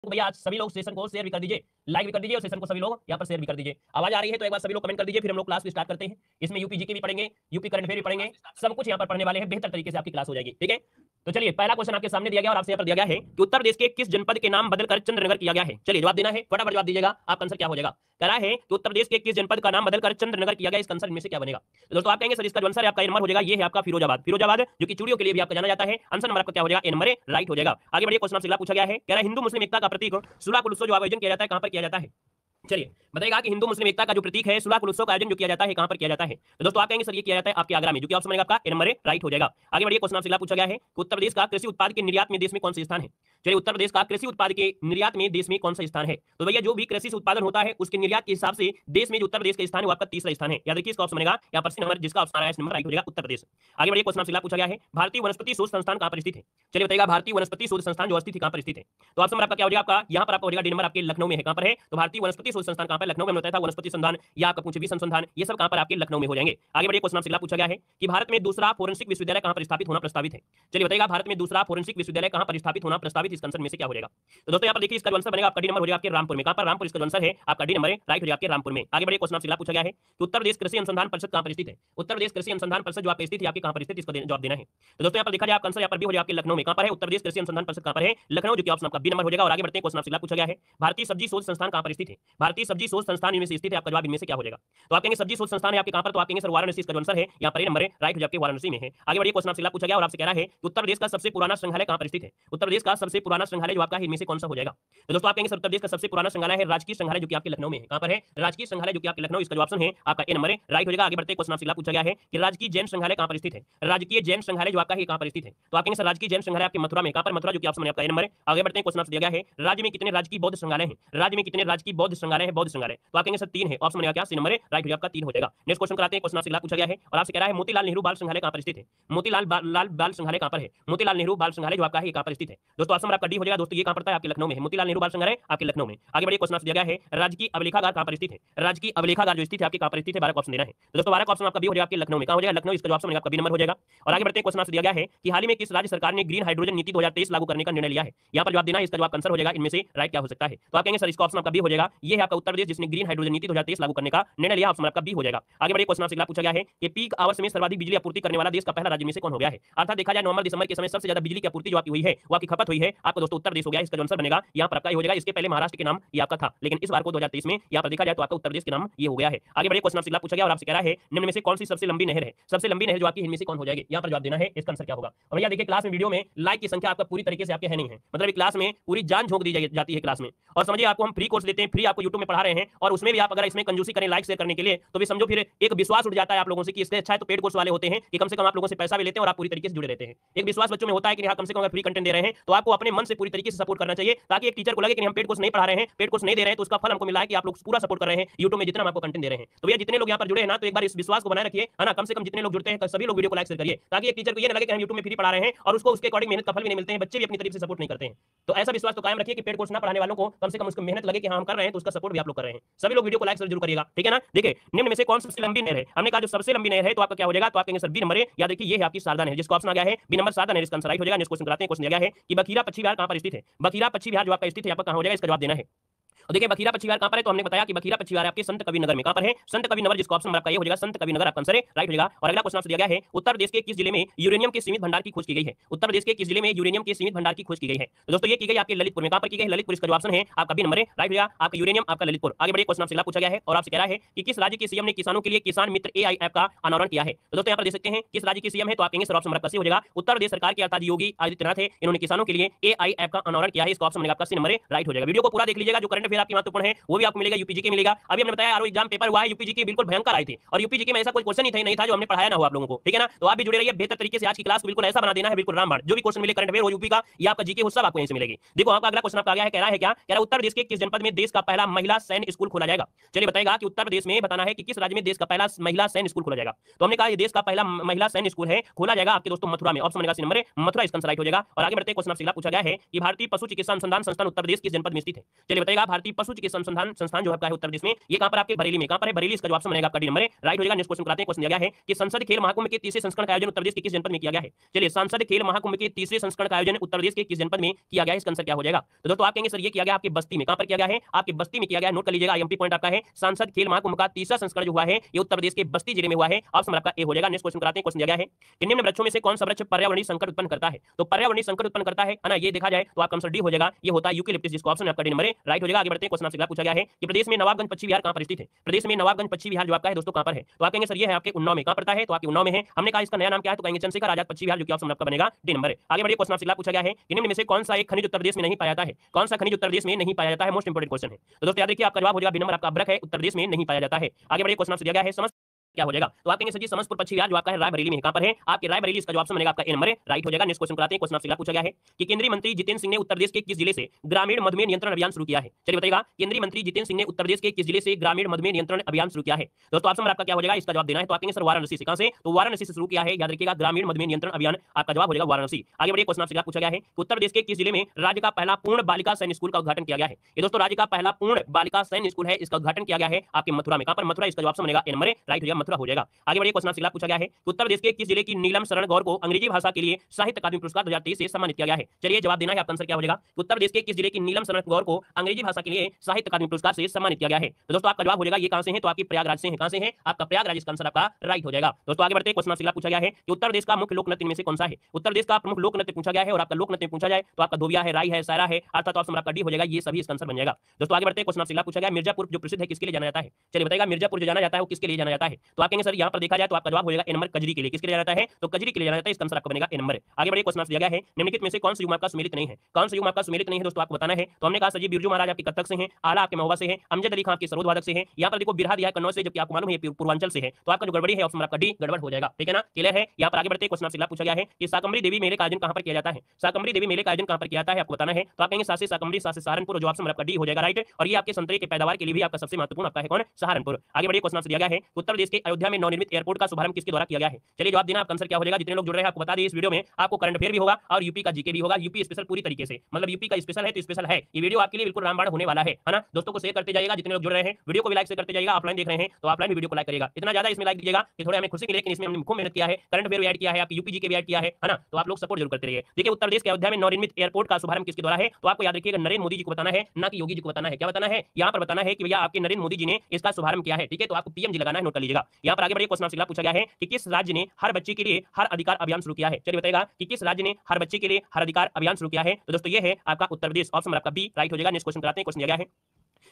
भैया आज सभी लोग सेशन को शेयर भी कर दीजिए, लाइक भी कर दीजिए और सेशन को सभी लोग यहाँ पर शेयर भी कर दीजिए। आवाज आ रही है तो एक बार सभी लोग कमेंट कर दीजिए, फिर हम लोग क्लास स्टार्ट करते हैं। इसमें यूपी जीके भी पढ़ेंगे, यूपी करंट अफेयर भी पढ़ेंगे, सब कुछ यहाँ पर पढ़ने वाले हैं। बेहतर तरीके से आपकी क्लास हो जाएगी, ठीक है। तो चलिए पहला क्वेश्चन आपके सामने दिया गया और आपसे यहाँ पर दिया गया है कि उत्तर प्रदेश के किस जनपद के नाम बदलकर चंद्रनगर किया गया है। चलिए जवाब देना है, फटाफट जवाब दीजिएगा। आपका आंसर क्या हो जाएगा? कह रहा है कि उत्तर प्रदेश के किस जनपद का नाम बदलकर चंद्रनगर किया गया, इसका आंसर इनमें से क्या बनेगा? तो दोस्तों आप कहेंगे सर इसका जो आंसर है आपका नंबर हो जाएगा, ये है आपका फिरोजाबाद। फिरोजाबाद जो कि चूड़ियों के लिए भी आपका जाना जाता है। आंसर नंबर आपका क्या हो जाएगा? ए नंबर राइट हो जाएगा। आगे बढ़िए, क्वेश्चन आपसे अगला पूछा गया है, कह रहा है हिंदू मुस्लिम एकता का प्रतीक सुलह कुल उत्सव जो आयोजन किया जाता है कहां पर किया जाता है? चलिए बताइएगा कि हिंदू मुस्लिम एकता का जो प्रतीक है सुलह कुल उत्सव का आयोजन जो किया जाता है कहां पर किया जाता है? तो दोस्तों आप कहेंगे सर ये किया जाता है आपके आगरा में, जो कि ऑप्शन बनेगा आपका ए नंबर राइट हो जाएगा। आगे बढ़िए, क्वेश्चन आपसे अगला पूछा गया है कि उत्तर प्रदेश का कृषि उत्पाद के निर्यात में देश में कौन सा स्थान है? चलिए उत्तर प्रदेश का कृषि उत्पाद के निर्यात में देश में कौन सा स्थान है? तो भैया जो भी कृषि उत्पादन होता है उसके निर्यात के हिसाब से देश में जो उत्तर प्रदेश का स्थान है वो आपका तीसरा स्थान है। याद रखिए इसका ऑप्शन बनेगा यहाँ पर सी नंबर, जिसका ऑप्शन आ रहा है नंबर राइट हो जाएगा उत्तर प्रदेश। आगे बढ़िए, क्वेश्चन आपसे अगला पूछा गया है भारतीय वनस्पति शोध संस्थान कहां पर स्थित है? चलिए बताइएगा भारतीय वनस्पति शोध संस्थान जो स्थित है कहां पर स्थित है? तो ऑप्शन नंबर आपका क्या हो जाएगा? आपका यहाँ पर आपका हो जाएगा डी नंबर, आपके लखनऊ में है। कहां पर है? तो भारतीय वनस्पति शोध संस्थान कहां पर? लखनऊ में बताया था। वनस्पति संधान या आपका कुछ भी संस्थान ये सब कहां पर आपके लखनऊ में हो जाएंगे। आगे बढ़िए, क्वेश्चन आपसे अगला पूछा गया है कि भारत में दूसरा फोरेंसिक विश्वविद्यालय कहां पर स्थापित होना प्रस्तावित है? चलिए बताइएगा भारत में दूसरा फोरेंसिक विश्वविद्यालय कहां पर स्थापित होना प्रस्तावित, इसका आंसर में से क्या हो जाएगा? तो दोस्तों यहाँ पर देखिए इसका आंसर बनेगा आपका डी नंबर हो जाएगा आपके रामपुर में। कहां पर? रामपुर, इसका आंसर है आपका डी नंबर राइट हो जाएगा आपके रामपुर में। आगे बढ़िए, क्वेश्चन आपसे अगला पूछा गया है कि उत्तर प्रदेश कृषि अनुसंधान परिषद कहां पर स्थित है? उत्तर प्रदेश कृषि अनुसंधान परिषद जो आपकी स्थित है आपके कहां पर स्थित, इसका जवाब देना है। तो दोस्तों यहाँ पर देखा जाए आपका आंसर यहाँ पर भी हो जाएगा आपके लखनऊ में। कहां पर है? उत्तर प्रदेश कृषि अनुसंधान परिषद कहां पर है? लखनऊ, जो कि ऑप्शन आपका बी नंबर हो जाएगा। और आगे बढ़ते हैं, क्वेश्चन आपसे अगला पूछा गया है भारतीय सब्जी शोध संस्थान कहां पर स्थित है? भारतीय सब्जी शोध संस्थान इनमें से स्थित है, आपका जवाब इनमें से क्या हो जाएगा? तो आप कहेंगे सब्जी शोध संस्थान है आपके कहां पर? तो आप कहेंगे सर वाराणसी, इसका आंसर है यहाँ पर नंबर राइट हो जाए आपके वाराणसी में है। आगे बढ़िए, क्वेश्चन आपसे अगला पूछा गया और आपसे कह रहा है कि उत्तर प्रदेश का सबसे पुराना संग्रहालय कहां पर स्थित है? उत्तर प्रदेश का सबसे पुराना संग्रहालय जो आपका है इनमें से कौन सा हो जाएगा? तो दोस्तों आप कहेंगे सर उत्तर प्रदेश का सबसे पुराना संग्रहालय है राजकीय संग्रहालय जो कि आपके लखनऊ में है। कहां पर है? राजकीय संग्रहालय जो कि आपके लखनऊ, इसका जो ऑप्शन है आपका ए नंबर राइट हो जाएगा। आगे बढ़ते क्वेश्चन आपसे अगला पूछा गया है कि राजकीय जैन संग्रहालय कहां पर स्थित है? राजकीय जैन संग्रहालय जो आपका है कहां पर स्थित है? तो आप कहेंगे सर राजकीय जैन संग्रहालय आपके मथुरा में। कहां पर? मथुरा, जो कि ऑप्शन है आपका ए नंबर। आगे बढ़ते हैं, क्वेश्चन आपसे दिया गया है राज्य में कितने राजकीय बौद्ध संग्रहालय हैं? राज्य में कितने राजकीय बौद्ध संग्रहालय है? बौद्ध संग्रहालय, तो आप कहेंगे सर 3 है। ऑप्शन बनेगा क्या? सी नंबर राइट हो जाएगा आपका 3 हो जाएगा। नेक्स्ट क्वेश्चन कराते हैं, क्वेश्चन आपसे अगला पूछा गया है और आपसे कह रहा है मोतीलाल नेहरू बाल संग्रहालय कहां पर स्थित है? मोतीलाल बाल संग्रहालय कहां पर है? मोतीलाल नेहरू बाल संग्रहालय जो आपका है कहां पर स्थित है? दोस्तों ऑप्शन आपका डी हो जाएगा। दोस्तों ये कहां पड़ता है? आपके लखनऊ में है। मोतीलाल नेहरू बाल संग्रहालय आपके लखनऊ में। आगे बढ़िए, क्वेश्चन आपसे दिया गया है राजकीय अभिलेखागार कहां पर स्थित है? राजकीय अभिलेखागार जो स्थित है आपके कहां पर स्थित है? 12 का ऑप्शन देना है। तो दोस्तों 12 का ऑप्शन आपका बी हो जाएगा आपके लखनऊ में। कहां हो जाएगा? लखनऊ, इसका ऑप्शन आपका बी नंबर हो जाएगा। और आगे बढ़ते हैं, क्वेश्चन आपसे दिया गया है कि हाल ही में किस राज्य सरकार ने ग्रीन हाइड्रोजन नीति 2023 लागू करने का निर्णय लिया है? यहाँ पर जवाब देना है, इसका जवाब आंसर हो जाएगा इनमें से राइट क्या हो सकता है? तो आप कहेंगे सर इसका ऑप्शन आपका बी हो जाएगा। ये है आपका उत्तर प्रदेश जिसने ग्रीन हाइड्रोजन नीति 2023 लागू करने का निर्णय लिया, ऑप्शन आपका बी हो जाएगा। आगे बढ़िए, क्वेश्चन आपसे अगला पूछा गया है कि पीक आवर्स में सर्वाधिक बिजली आपूर्ति करने वाला देश का पहला राज्य में से कौन हो गया है? अर्थात देखा जाए नवंबर दिसंबर के समय सबसे ज्यादा बिजली की आपूर्ति जो आपकी हुई है वो आपकी खपत हुई है आपको दोस्तों उत्तर प्रदेश हो गया। इसका आंसर बनेगा यहाँ पर आपका हो जाएगा। इसके पहले महाराष्ट्र के नाम ये आपका था, लेकिन इस बार को 2023 में यहाँ पर देखा जाए तो आपका उत्तर प्रदेश के नाम ये हो गया है। आगे बढ़िए, क्वेश्चन आपसे अगला पूछा गया और आपसे कह रहा है निम्न में से कौन सी सबसे लंबी नहर है? सबसे लंबी नहर जो आपकी इनमें से कौन हो जाएगी? यहाँ पर जवाब देना है, इसका आंसर क्या होगा? और भैया देखिए क्लास में वीडियो में लाइक की संख्या आपका पूरी तरीके से आपके है नहीं है, मतलब क्लास में पूरी जान झोंक दी जाती है क्लास में। और समझिए आपको हम फ्री कोर्स देते हैं, फ्री आपको यूट्यूब में पढ़ा रहे हैं और उसमें भी आप अगर इसमें कंजूसी करें लाइक शेयर करने के लिए तो भी समझो फिर एक विश्वास उठ जाता है आप लोगों से कि इससे अच्छा है तो पेड कोर्स वाले होते हैं कि कम से कम आप लोगों से पैसा भी लेते हैं और आप पूरी तरीके से जुड़े रहते हैं। एक विश्वास बच्चों में होता है कि कम से कम अगर फ्री कंटेंट दे रहे हैं तो आपको अपने मन से पूरी तरीके से सपोर्ट करना चाहिए, ताकि एक टीचर को लगे कि हम पेड कोर्स नहीं पढ़ा रहे हैं, पेड कोर्स नहीं दे रहे हैं, तो उसका फल हमको मिला है कि आप लोग पूरा सपोर्ट कर रहे हैं यूट्यूब में जितना हम आपको कंटेंट दे रहे हैं। तो भैया जितने लोग यहाँ पर जुड़े हैं ना, तो एक बार इस विश्वास को बनाए रखिए, है ना। कम से कम जितने लोग जुड़ते हैं सभी लोग वीडियो को लाइक शेयर करिए, ताकि एक टीचर को ये ना लगे कि हम यूट्यूब में फ्री पढ़ा रहे हैं और उसको उसके अकॉर्डिंग मेहनत का फल भी नहीं मिलते हैं, बच्चे भी अपनी तरफ से सपोर्ट नहीं करते हैं। तो ऐसा विश्वास तो कायम रखिए कि पेड कोर्स ना पढ़ाने वालों को कम से कम उसको मेहनत लगे कि हम कर रहे हैं तो उसका सपोर्ट भी आप लोग कर रहे हैं। सभी लोग वीडियो को लाइक शेयर जरूर करिएगा, ठीक है ना। देखिए निम्न में से कौन सबसे लंबी नहर है? हमने कहा जो सबसे लंबी नहर है तो आपका क्या हो जाएगा? तो आप कहेंगे सर बी नंबर है। याद रखिए ये है आपकी शारदा नहर, जिसका ऑप्शन आ गया है बी नंबर शारदा नहर, इसका आंसर राइट हो जाएगा। नेक्स्ट क्वेश्चन कराते हैं, क्वेश्चन दिया गया है कि बखीरा पश्चिमी बिहार कहां पर स्थित है? बखीरा पश्चिमी बिहार जो आपका स्थित है यहाँ पर कहां हो जाएगा? इसका जवाब देना है। और देखिए बखीरा पश्चिमी बिहार कहां पर है? तो हमने बताया कि बखीरा पश्चिमी बिहार आपके संत कबीर नगर में। कहां पर है? संत कबीर नगर, जिसका ऑप्शन आपका ये हो जाएगा संत कबीर नगर, आपका आंसर है राइट हो जाएगा। और अगला क्वेश्चन आपसे दिया गया है उत्तर प्रदेश के किस जिले में यूरेनियम के सीमित भंडार की खोज की गई है? उत्तर प्रदेश के किस जिले में यूरेनियम के सीमित भंडार की खोज की गई है? तो दोस्तों ये की गई आपके ललितपुर में। कहां पर की गई? ललितपुर, इसका जो ऑप्शन है आपका बी नंबर है राइट हो जाएगा। आपका यूरेनियम आपका ललितपुर। आगे बढ़िए, क्वेश्चन आपसे अगला पूछा गया है और आपसे कह रहा है कि किस राज्य के सीएम ने किसानों के लिए किसान मित्र एआई ऐप का अनावरण किया है? तो दोस्तों यहाँ पर देख सकते हैं किस राज्य के सीएम है, तो आप कहेंगे सर ऑप्शन आपका सी हो जाएगा। उत्तर प्रदेश सरकार के अर्थात योगी आदित्यनाथ है, इन्होंने किसानों के लिए एआई ऐप का अनावरण किया है, इसका ऑप्शन आपका सी नंबर राइट हो जाएगा। वीडियो को पूरा देख लीजिएगा, जो करंट अफेयर आपकी महत्वपूर्ण है वो भी आपको मिलेगा, यूपीजी के मिलेगा। अभी हमने बताया आरओ एग्जाम पेपर हुआ है, यूपीजी के बिल्कुल भयंकर आए थे और यूपीजी के में ऐसा कोई क्वेश्चन नहीं था जो हमने पढ़ाया ना हो आप लोगों को, ठीक है ना। तो आप भी जुड़े रहिए बेहतर तरीके से। आज की क्लास को बिल्कुल ऐसा बना देना है, बिल्कुल रामबाण, जो भी क्वेश्चन मिले करंट अफेयर हो यूपी का या आपका जीके हो सब आपको यहीं से मिलेगी। देखो आपका अगला क्वेश्चन आपका आ गया है, कह रहा है क्या? कह रहा है उत्तर प्रदेश के किस जनपद में देश का पहला महिला सैन्य स्कूल खोला जाएगा? चलिए बताएगा कि उत्तर प्रदेश में बताना है कि किस राज्य में देश का पहला महिला सैन्य स्कूल खोला जाएगा। तो हमने कहा ये देश का पहला महिला सैन्य स्कूल है, खोला जाएगा आपके दोस्तों मथुरा में। ऑप्शन बनेगा सी नंबर मथुरा, इसका राइट हो जाएगा। और आगे बढ़ते क्वेश्चन आपसे पूछा गया है कि भारतीय पशु चिकित्सा अनुसंधान संस्थान उत्तर प्रदेश किस जनपद में स्थित है? चलिए बताएगा भारतीय पशु चिकित्सा अनुसंधान संस्थान जो है उत्तर प्रदेश में, ये कहां पर आपके बरेली में, कहां पर है बरेली, इसका जवाब बनेगा आपका डी नंबर है, राइट हो जाएगा। नेक्स्ट क्वेश्चन कराते हैं। क्वेश्चन दिया गया है कि संसद खेल महाकुंभ के तीसरे संस्करण का आयोजन उत्तर प्रदेश के किस जनपद में किया गया है? चलिए, संसद खेल महाकुंभ के तीसरे संस्करण का आयोजन उत्तर प्रदेश के किस जनपद में किया गया है? इसका आंसर क्या हो जाएगा? तो दोस्तों आप कहेंगे सर ये किया गया आपके बस्ती में, कहां पर किया गया है? आपके बस्ती में किया गया। नोट कर लीजिएगा, आईएमपी पॉइंट आपका है। संसद खेल महाकुंभ का तीसरा संस्करण जो हुआ है ये उत्तर प्रदेश के बस्ती जिले में हुआ है। ऑप्शन आपका ए हो जाएगा। नेक्स्ट क्वेश्चन कराते हैं। क्वेश्चन दिया गया है कि निम्न वृक्षों में से कौन सा वृक्ष पर्यावरणीय संकट उत्पन्न करता है? तो पर्यावरणीय संकट उत्पन्न करता है ना, ये देखा जाए तो आपका आंसर डी हो जाएगा, ये होता है यूकेलिप्टस, जिसको ऑप्शन आपका डी नंबर है, राइट हो जाएगा। आगे बढ़ते हैं। क्वेश्चन आपसे पूछा गया है कि प्रदेश में नवाबगंज पश्चिम विहार कहां पर स्थित है? प्रदेश में नवाबगंज पश्चिम विहार जो आपका है दोस्तों कहां पर है? तो आप कहेंगे सर ये है आपके उन्नाव में, कहां पड़ता है? तो आपके उन्नाव में है। हमने कहा इसका नया नाम क्या है? तो कहेंगे चंद्रशेखर आजाद पश्चिम विहार, जो कि ऑप्शन आपका बनेगा डी नंबर है। आगे बढ़िए। क्वेश्चन आपसे पूछा गया है कि निम्न में से कौन सा एक खनिज उत्तर प्रदेश में नहीं पाया जाता है? कौन सा खनिज उत्तर प्रदेश में नहीं पाया जाता है? मोस्ट इंपोर्टेंट क्वेश्चन है। तो दोस्तों याद रखिए आपका जवाब हो जाएगा बी नंबर, आपका अभ्रक है, उत्तर प्रदेश में नहीं पाया जाता है। आगे बढ़िए। क्वेश्चन आपसे दिया गया है समस्त क्या हो जाएगा? तो आप कहेंगे सर जी समस्तपुर पश्चिम विहार जो आपका है रायबरेली में, कहां पर है? आपके रायबरेली, इसका जवाब बनेगा आपका ए नंबर है, राइट हो जाएगा। नेक्स्ट क्वेश्चन कराते हैं। क्वेश्चन आपसे पूछा गया है कि केंद्रीय मंत्री जितेंद्र सिंह ने उत्तर प्रदेश के किस जिले से ग्रामीण मधुमेह नियंत्रण अभियान शुरू किया है? चलिए बताइएगा, केंद्रीय मंत्री जितेंद्र सिंह ने उत्तर प्रदेश के किस जिले से ग्रामीण मधुमेह नियंत्रण अभियान शुरू किया है? दोस्तों ऑप्शन आपका क्या हो जाएगा? इसका जवाब देना है। तो आप कहेंगे सर वाराणसी से, कहां से? तो वाराणसी से शुरू किया है, याद रखिएगा, ग्रामीण मधुमेह नियंत्रण अभियान, आपका जवाब हो जाएगा वाराणसी। आगे बढ़िए। क्वेश्चन आपसे पूछा गया है कि उत्तर प्रदेश के किस जिले में राज्य का पहला पूर्ण बालिका सैन्य स्कूल का उद्घाटन किया गया है? ये दोस्तों राज्य का पहला पूर्ण बालिका सैन्य स्कूल है, इसका उद्घाटन किया गया है आपके मथुरा में, कहां पर? मथुरा, इसका जवाब बनेगा ए नंबर, राइट हो जाएगा, मथुरा हो जाएगा। आगे बढ़िए। क्वेश्चन आपसे पूछा गया है उत्तर प्रदेश के किस जिले की नीलम शरण गौर को अंग्रेजी भाषा के लिए साहित्य अकादमी पुरस्कार 2023 से सम्मानित किया गया है? चलिए जवाब देना है, आपका आंसर क्या हो जाएगा? उत्तर प्रदेश के किस जिले की नीलम शरण गौर को अंग्रेजी भाषा के लिए साहित्य अकादमी पुरस्कार से सम्मानित किया गया है? तो दोस्तों आपका जवाब हो जाएगा ये कहां से है? तो आपकी प्रयागराज से है। कहां से है? आपका प्रयागराज, इसका आंसर आपका राइट हो जाएगा। दोस्तों आगे बढ़ते हैं। क्वेश्चन आपसे पूछा गया है कि उत्तर प्रदेश का मुख्य लोक नृत्य में से कौन सा है? उत्तर प्रदेश का प्रमुख लोक नृत्य पूछा गया है, और आपका लोक नृत्य पूछा जाए तो आपका धोबिया है, राई है, सायरा है, अर्थात ऑप्शन आपका डी हो जाएगा, ये सभी इसका आंसर बन जाएगा। दोस्तों आगे बढ़ते हैं। क्वेश्चन आपसे पूछा गया मिर्जापुर जो प्रसिद्ध है किसके लिए जाना जाता है? चलिए बताइएगा, मिर्जापुर जो जाना जाता है वो किसके लिए जाना जाता है? तो आप कहेंगे सर यहाँ पर देखा जाए तो आपका जवाब हो जाएगा ए नंबर, कजरी के लिए। किसके लिए जाना जाता है? तो कजरी के लिए जाना जाता है, इसका आंसर आपका बनेगा ए नंबर। आगे बढ़िए। क्वेश्चन दिया गया है निम्नलिखित में से कौन सा युग्म आपका सुमेलित नहीं है? कौन सा युग्म आपका सुमेलित नहीं है दोस्तों आपको बताना है। तो हमने कहा सर जी बिरजू महाराज आपके कत्थक से हैं, आला आपके महुआ से है, अमजद अली खान आपके सरोद वादक से है, यहाँ पर देखो बिरहा दिया है कन्नौज से, जबकि आपको मालूम है ये पूर्वांचल से है। तो आपका जो गड़बड़ी है ऑप्शन आपका डी गड़बड़ हो जाएगा, ठीक है ना, क्लियर है। यहाँ पर आगे बढ़ते। क्वेश्चन आपसे पूछा गया है कि शाकंभरी देवी मेले का आयोजन कहां पर किया जाता है? शाकंभरी देवी मेले का आयोजन कहां पर किया जाता है आपको बताना है। तो आप कहेंगे सासे शाकंभरी, सासे सहारनपुर, जो ऑप्शन आपका डी हो जाएगा, राइट। और ये आपके संतरे के पैदावार के लिए भी आपका सबसे महत्वपूर्ण आपका है कौन? सहारनपुर। आगे बढ़िए। क्वेश्चन दिया गया है उत्तर प्रदेश के अयोध्या में नवनिर्मित एयरपोर्ट का शुभारंभ किसके द्वारा किया गया है? चलिए जवाब देना, आपका आंसर क्या हो जाएगा? जितने लोग जुड़ रहे हैं आपको बता दें इस वीडियो में आपको करंट अफेयर भी होगा और यूपी का जीके भी होगा, यूपी स्पेशल पूरी तरीके से, मतलब यूपी का स्पेशल है तो स्पेशल है। ये वीडियो आपके लिए बिल्कुल रामबाण होने वाला है ना। दोस्तों को शेयर करते जाइएगा, जितने लोग जुड़ रहे हैं वीडियो को भी लाइक से करते जाइएगा। ऑफलाइन देख रहे हैं तो ऑफलाइन भी वीडियो को लाइक करिएगा, इतना ज्यादा इसमें लाइक दीजिएगा कि थोड़ा हमें खुशी मिले, लेकिन इसमें हमने खूब मेहनत किया है, करंट अफेयर भी ऐड किया है, आपकी यूपी जीके भी ऐड किया है ना। तो आप लोग सपोर्ट जरूर करते रहिए। देखिए उत्तर प्रदेश के अयोध्या में नवनिर्मित एयरपोर्ट का शुभारंभ किसके द्वारा है? तो आपको याद रखिएगा नरेंद्र मोदी जी को बताना है, ना कि योगी जी को बताना है। क्या बताना है? यहाँ पर बताना है कि भैया आपके नरेंद्र मोदी जी ने इसका शुभारंभ किया है, ठीक है। तो आपको पीएम जी लगाना है, नोट कर लीजिएगा। यहाँ पर आगे बढ़िए। क्वेश्चन आपसे पूछा गया है कि किस राज्य ने हर बच्चे के लिए हर अधिकार अभियान शुरू किया है? चलिए बताइएगा कि किस राज्य ने हर बच्चे के लिए हर अधिकार अभियान शुरू किया है? तो दोस्तों ये है आपका उत्तर प्रदेश, ऑप्शन आपका बी राइट हो जाएगा। नेक्स्ट क्वेश्चन कराते हैं। क्वेश्चन दिया गया है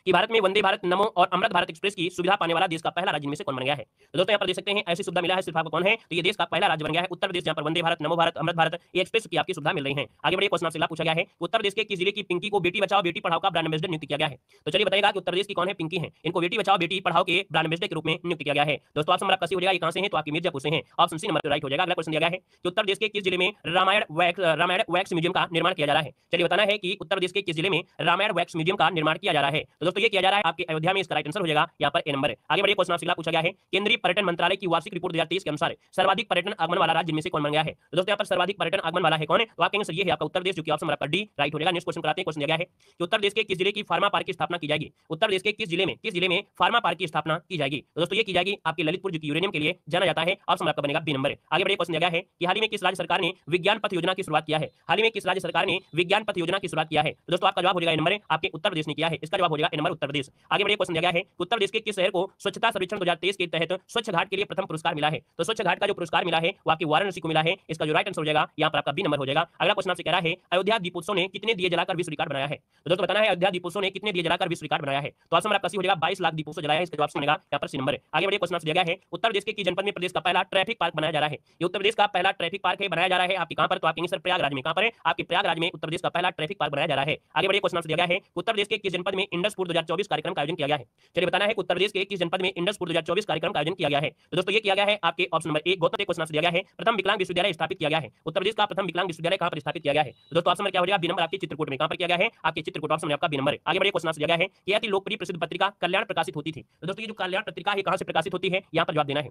कि भारत में वंदे भारत, नमो और अमृत भारत एक्सप्रेस की सुविधा पाने वाला देश का पहला राज्य में से कौन बन गया है? तो दोस्तों यहाँ पर देख सकते हैं ऐसी सुविधा मिला है सिर्फ आपको, कौन है? तो ये देश का पहला राज्य बन गया है उत्तर प्रदेश, जहाँ पर वंदे भारत, नमो भारत, अमृत भारत ये एक्सप्रेस की आपकी सुविधा मिल रही है। आगे बढ़िए। क्वेश्चन आपसे पूछा गया है उत्तर प्रदेश के किस जिले की पिंकी को बेटी बचाओ बेटी पढ़ाओ का ब्रांड एम्बेसडर नियुक्त किया गया है? तो चलिए बताइएगा कि उत्तर प्रदेश की कौन है? पिंकी है, इनको बेटी बचाओ बेटी पढ़ाओ के ब्रांड एम्बेसडर के रूप में नियुक्त किया गया है। दोस्तों ऑप्शन आपका सी हो जाएगा, ये कहां से है? तो आपकी मिर्जापुर से है, ऑप्शन सी नंबर राइट हो जाएगा। अगला क्वेश्चन दिया गया है कि उत्तर प्रदेश के किस जिले में रामायण वैक्स म्यूजियम का निर्माण किया जा रहा है? चलिए बताना है कि उत्तर प्रदेश के किस जिले में रामायण वैक्स म्यूजियम का निर्माण किया जा रहा है? तो दोस्तों ये किया जा रहा है आपके अयोध्या में, इसका राइट आंसर हो जाएगा यहाँ पर ए नंबर है। आगे बढ़िए। क्वेश्चन आपसे पूछा गया है केंद्रीय पर्यटन मंत्रालय की वार्षिक रिपोर्ट 2023 के अनुसार सर्वाधिक पर्यटन आगमन वाला राज्य में से कौन बन गया है? तो दोस्तों यहाँ पर सर्वाधिक पर्यटन आगमन वाला है कौन है? तो आप कहेंगे सर ये है आपका उत्तर प्रदेश, जो कि ऑप्शन आपका डी राइट हो जाएगा। नेक्स्ट क्वेश्चन कराते हैं। क्वेश्चन दिया गया है कि उत्तर प्रदेश के किस जिले की फार्मा पार्क की स्थापना की जाएगी? उत्तर प्रदेश के किस जिले में फार्मा पार्क की स्थापना की जाएगी? तो दोस्तों ये की जाएगी आपके ललितपुर, जो कि यूरेनियम के लिए जाना जाता है, ऑप्शन आपका बनेगा बी नंबर है। आगे बढ़िए। क्वेश्चन दिया गया है कि हाल ही में किस राज्य सरकार ने विज्ञान पथ योजना की शुरुआत किया है? हाल ही में किस राज्य सरकार ने विज्ञान पथ योजना की शुरुआत किया है? तो दोस्तों आपका जवाब हो जाएगा नंबर है, आपके उत्तर प्रदेश ने किया है, इसका जवाब हो जाएगा नंबर उत्तर प्रदेश। आगे बढ़िए। क्वेश्चन दिया गया है उत्तर प्रदेश के किस शहर को स्वच्छता सर्वेक्षण 2023 के तहत स्वच्छ घाट के लिए प्रथम पुरस्कार मिला है? तो स्वच्छ घाट का जो पुरस्कार मिला है वो आपके वाराणसी को मिला है, इसका जो राइट आंसर हो जाएगा यहाँ पर आपका बी नंबर हो जाएगा। अगला क्वेश्चन आपसे कह रहा है अयोध्या दीपोत्सव ने कितने दिए जलाकर विश्व रिकॉर्ड बनाया है? तो दोस्तों बताना है अयोध्या दीपोत्सव ने कितने दिए जलाकर विश्व रिकॉर्ड बनाया है? तो ऑप्शन आपका सी हो जाएगा 22 लाख दीपोत्सव जलाया है, इसका जवाब बनेगा यहाँ पर सी नंबर है। आगे बढ़िए। क्वेश्चन आपसे दिया गया है उत्तर प्रदेश के किस जनपद में प्रदेश का पहला ट्रैफिक पार्क बनाया जा रहा है? ये उत्तर प्रदेश का पहला ट्रैफिक पार्क है, बनाया जा रहा है आपके कहां पर? तो आपके सर प्रयागराज में। कहां पर है? आपके प्रयागराज में उत्तर प्रदेश का पहला ट्रैफिक पार्क बनाया जा रहा है। आगे बढ़िए। क्वेश्चन आपसे दिया गया है उत्तर प्रदेश के किस जनपद में इंडस फूड 2024 कार्यक्रम का आयोजन किया गया है? चलिए बताना है उत्तर प्रदेश के किस जनपद में इंडस फूड 2024 कार्यक्रम का आयोजन किया गया है? तो दोस्तों ये किया गया है आपके option number A Gautam. Question आपसे दिया गया है प्रथम विकलांग विश्वविद्यालय स्थापित किया गया है? उत्तर प्रदेश का प्रथम विकलांग विश्वविद्यालय कहां पर स्थापित किया गया है? तो दोस्तों ऑप्शन क्या हो जाएगा? बी नंबर आपके चित्रकूट में। कहां पर किया गया है? आपके चित्रकूट, ऑप्शन आपका बी नंबर है। आगे बढ़िए। क्वेश्चन आपसे दिया गया है कि अति लोकप्रिय प्रसिद्ध पत्रिका कल्याण प्रकाशित होती थी? तो दोस्तों ये जो कल्याण पत्रिका है कहां से प्रकाशित होती है? यहां पर जवाब देना है।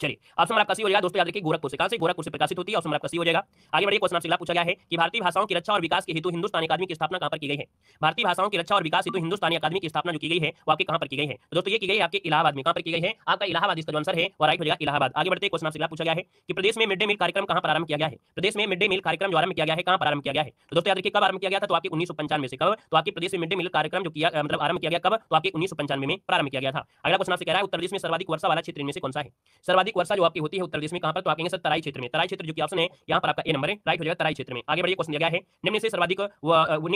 चलिए ऑप्शन नंबर आपका सी हो जाएगा दोस्तों, याद रखिए गोरखपुर से। कहां से? गोरखपुर से प्रकाशित होती है। ऑप्शन नंबर आपका सी हो जाएगा। आगे बढ़िए, क्वेश्चन आपसे अगला पूछा गया है कि भारतीय भाषाओं की रक्षा और विकास के हेतु हिंदुस्तानी अकादमी की स्थापना कहां पर की गई है? भारतीय भाषाओं की रक्षा और विकास हेतु हिंदुस्तानी अकादमी की स्थापना जो की गई है वो आपके कहां पर की गई है? तो दोस्तों ये की गई है आपके इलाहाबाद में। कहां पर की गई है? आपका इलाहाबाद इसका जो आंसर है वो राइट हो जाएगा, इलाहाबाद। आगे बढ़ते क्वेश्चन आपसे अगला पूछा गया है कि प्रदेश में मिड डे मील कार्यक्रम कहां पर आरंभ किया गया है? प्रदेश में मिड डे मील कार्यक्रम जो आरंभ किया गया है कहां पर आरंभ किया गया है? तो दोस्तों याद रखिए कब आरंभ किया गया था? तो आपके 1995 से। कब? तो आपके प्रदेश में मिड डे मील कार्यक्रम जो किया मतलब आरंभ किया गया कब? तो आपके 1995 में प्रारंभ किया गया था। अगला क्वेश्चन आपसे कह रहा है उत्तर प्रदेश में सर्वाधिक वर्षा वाला क्षेत्र इनमें से कौन सा है? सर्वाधिक वर्षा जो आपकी होती है उत्तर प्रदेश में कहां पर? तो आपके सर तराई क्षेत्र में। तराई क्षेत्र जो कि ऑप्शन है यहाँ पर आपका ए नंबर है, राइट हो जाएगा तराई क्षेत्र में। आगे बढ़िए, क्वेश्चन दिया गया है निम्न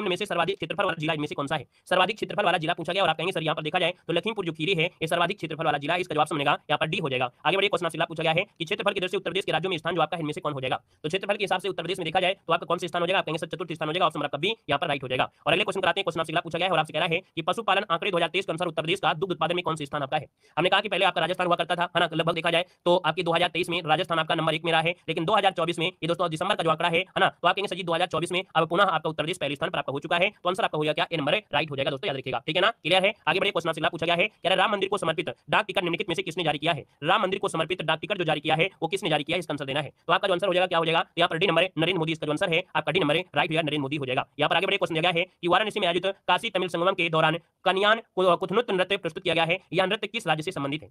में से सर्वाधिक क्षेत्रफल वाला जिला इनमें से कौन सा है? सर्वाधिक क्षेत्रफल वाला जिला पूछा गया और आप कहेंगे सर यहाँ पर देखा जाए तो लखीमपुर जो खीरी है ये सर्वाधिक क्षेत्रफल वाला जिला है, इसका जवाब बनेगा यहाँ पर डी हो जाएगा। आगे बढ़िए, क्वेश्चन आपसे पूछा गया है कि क्षेत्रफल की दृष्टि से उत्तर प्रदेश के राज्यों में स्थान जो आपका इनमें से कौन हो जाएगा? तो क्षेत्रफल के हिसाब से उत्तर प्रदेश में देखा जाए तो आपका कौन सा स्थान हो जाएगा? आप कहेंगे सर चतुर्थ स्थान हो जाएगा। ऑप्शन नंबर आपका बी यहाँ पर राइट हो जाएगा। और अगले क्वेश्चन कराते हैं, क्वेश्चन आपसे पूछा गया है और आपसे कह रहा है कि पशुपालन आंकड़े 2023 के अनुसार उत्तर प्रदेश का दुग्ध उत्पादन में कौन सा स्थान आपका है? हमने कहा कि पहले आपका राजस्थान हुआ करता था, है ना, लगभग देखा जाए तो आपके 2023 में राजस्थान आपका नंबर 1 में रहा है, लेकिन 2024 में ये दोस्तों दिसंबर का जो आंकड़ा है ना, तो आप कहेंगे सर जी 2024 में अब पुनः आपका उत्तर प्रदेश पहले स्थान पर आपका हो चुका है, तो आंसर आपका हो गया क्या? ए नंबर राइट हो जाएगा दोस्तों, याद रखिएगा, ठीक है ना, क्लियर है। आगे बढ़िए, क्वेश्चन आपसे पूछा गया है कि राम मंदिर को समर्पित डाक टिकट निम्नलिखित में से किसने जारी किया है? राम मंदिर को समर्पित डाक टिकट जो जारी किया है वो किसने जारी किया है, इसका आंसर देना है। तो आपका जो आंसर हो जाएगा क्या हो जाएगा? यहाँ पर डी नंबर नरेंद्र मोदी, इसका जो आंसर है आपका डी नंबर राइट हो जाएगा, नरेंद्र मोदी हो जाएगा। यहाँ पर आगे बढ़िए, क्वेश्चन दिया गया है कि वाराणसी में आयोजित काशी तमिल संगमम के दौरान कन्यान कुथनुत नृत्य प्रस्तुत किया गया है, यह नृत्य किस राज्य से संबंधित है?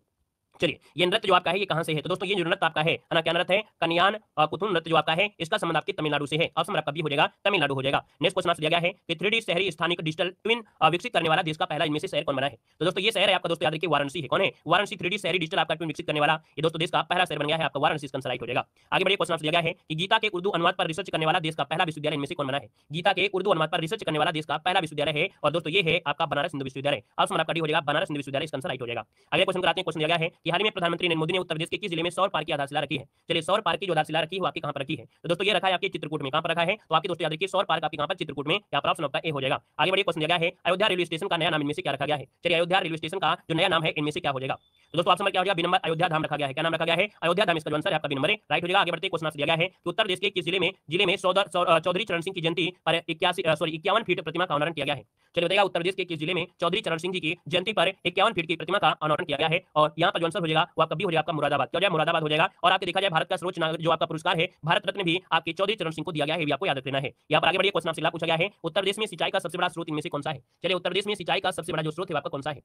चलिए, ये नृत्य जो आपका है ये कहां से है? तो दोस्तों ये जो नृत्य आपका है ना, क्या नृत्य है? कन्यान कुथुन नृत्य जो आपका है इसका संबंध आपके तमिलनाडु से है। ऑप्शन आपका बी हो जाएगा, तमिलनाडु हो जाएगा। नेक्स्ट क्वेश्चन आपसे दिया गया है कि 3D शहरी स्थानिक डिजिटल ट्विन विकसित करने वाला देश का पहला इनमें से शहर कौन बना है? तो दोस्तों ये शहर है आपका दोस्तों, याद रखिए वाराणसी है। कौन है? वाराणसी 3D शहरी डिजिटल आपका ट्विन विकसित करने वाला ये दोस्तों देश का पहला शहर बन गया है आपका वाराणसी, इसका आंसर राइट हो जाएगा। आगे बढ़िए, क्वेश्चन आपसे दिया गया है कि गीता के उर्दू अनुवाद पर रिसर्च करने वाला देश का पहला विश्वविद्यालय इनमें से कौन बना है? गीता के उर्दू अनुवाद पर रिसर्च करने वाला देश का पहला विश्वविद्यालय है और दोस्तों ये है आपका बनारस हिंदू विश्वविद्यालय। ऑप्शन आपका डी हो जाएगा, बनारस हिंदू विश्वविद्यालय, इसका आंसर राइट हो जाएगा। अगले क्वेश्चन कराते हैं, क्वेश्चन दिया गया है कि हाल ही में प्रधानमंत्री नरेंद्र मोदी ने उत्तर प्रदेश के किस जिले में सौर पार्क की आधारशिला रखी है? चलिए, सौर पार्क की जो आधारशिला रखी है वो आपकी कहां पर रखी है? तो दोस्तों ये रखा है आपके चित्रकूट में। कहां पर रखा है? तो आपके दोस्तों याद रखिए सौर पार्क आपके कहां पर? चित्रकूट में। यहाँ पर ऑप्शन आपका ए हो जाएगा। आगे बढ़िए, क्वेश्चन दिया गया है अयोध्या रेलवे स्टेशन का नया नाम इनमें से क्या रखा गया है? चलिए, अयोध्या रेलवे स्टेशन का जो नया नाम है इनमें से क्या हो जाएगा? तो दोस्तों ऑप्शन क्या हो जाएगा? बी नंबर अयोध्या धाम रखा गया है। क्या नाम रखा गया है? अयोध्या धाम, इसका जो आंसर है आपका बी नंबर राइट हो जाएगा। आगे बढ़ते क्वेश्चन दिया गया है कि उत्तर प्रदेश के किस जिले में चौधरी चरण सिंह की जयंती पर 51 फीट प्रतिमा का अनावरण किया गया है? चलिए बताइएगा, उत्तर प्रदेश के किस जिले में चौधरी चरण सिंह जी की जयंती पर 51 फीट की प्रतिमा का अनावरण किया गया है? और यहाँ पर जो आंसर हो जाएगा वो आपका बी हो जाएगा, आपका मुरादाबाद। क्या हो जाएगा? मुरादाबाद हो जाएगा। और आपके देखा जाए भारत का सर्वोच्च जो आपका पुरस्कार है भारत रत्न भी आपके चौधरी चरण सिंह को दिया गया है, ये भी आपको याद रखना है। यहाँ पर आगे बढ़िए, क्वेश्चन आपसे पूछा गया है उत्तर प्रदेश में सिंचाई का सबसे बड़ा स्रोत इनमें से कौन सा है? चलिए, उत्तर प्रदेश में सिंचाई का सबसे बड़ा जो स्रोत है आपका कौन सा है?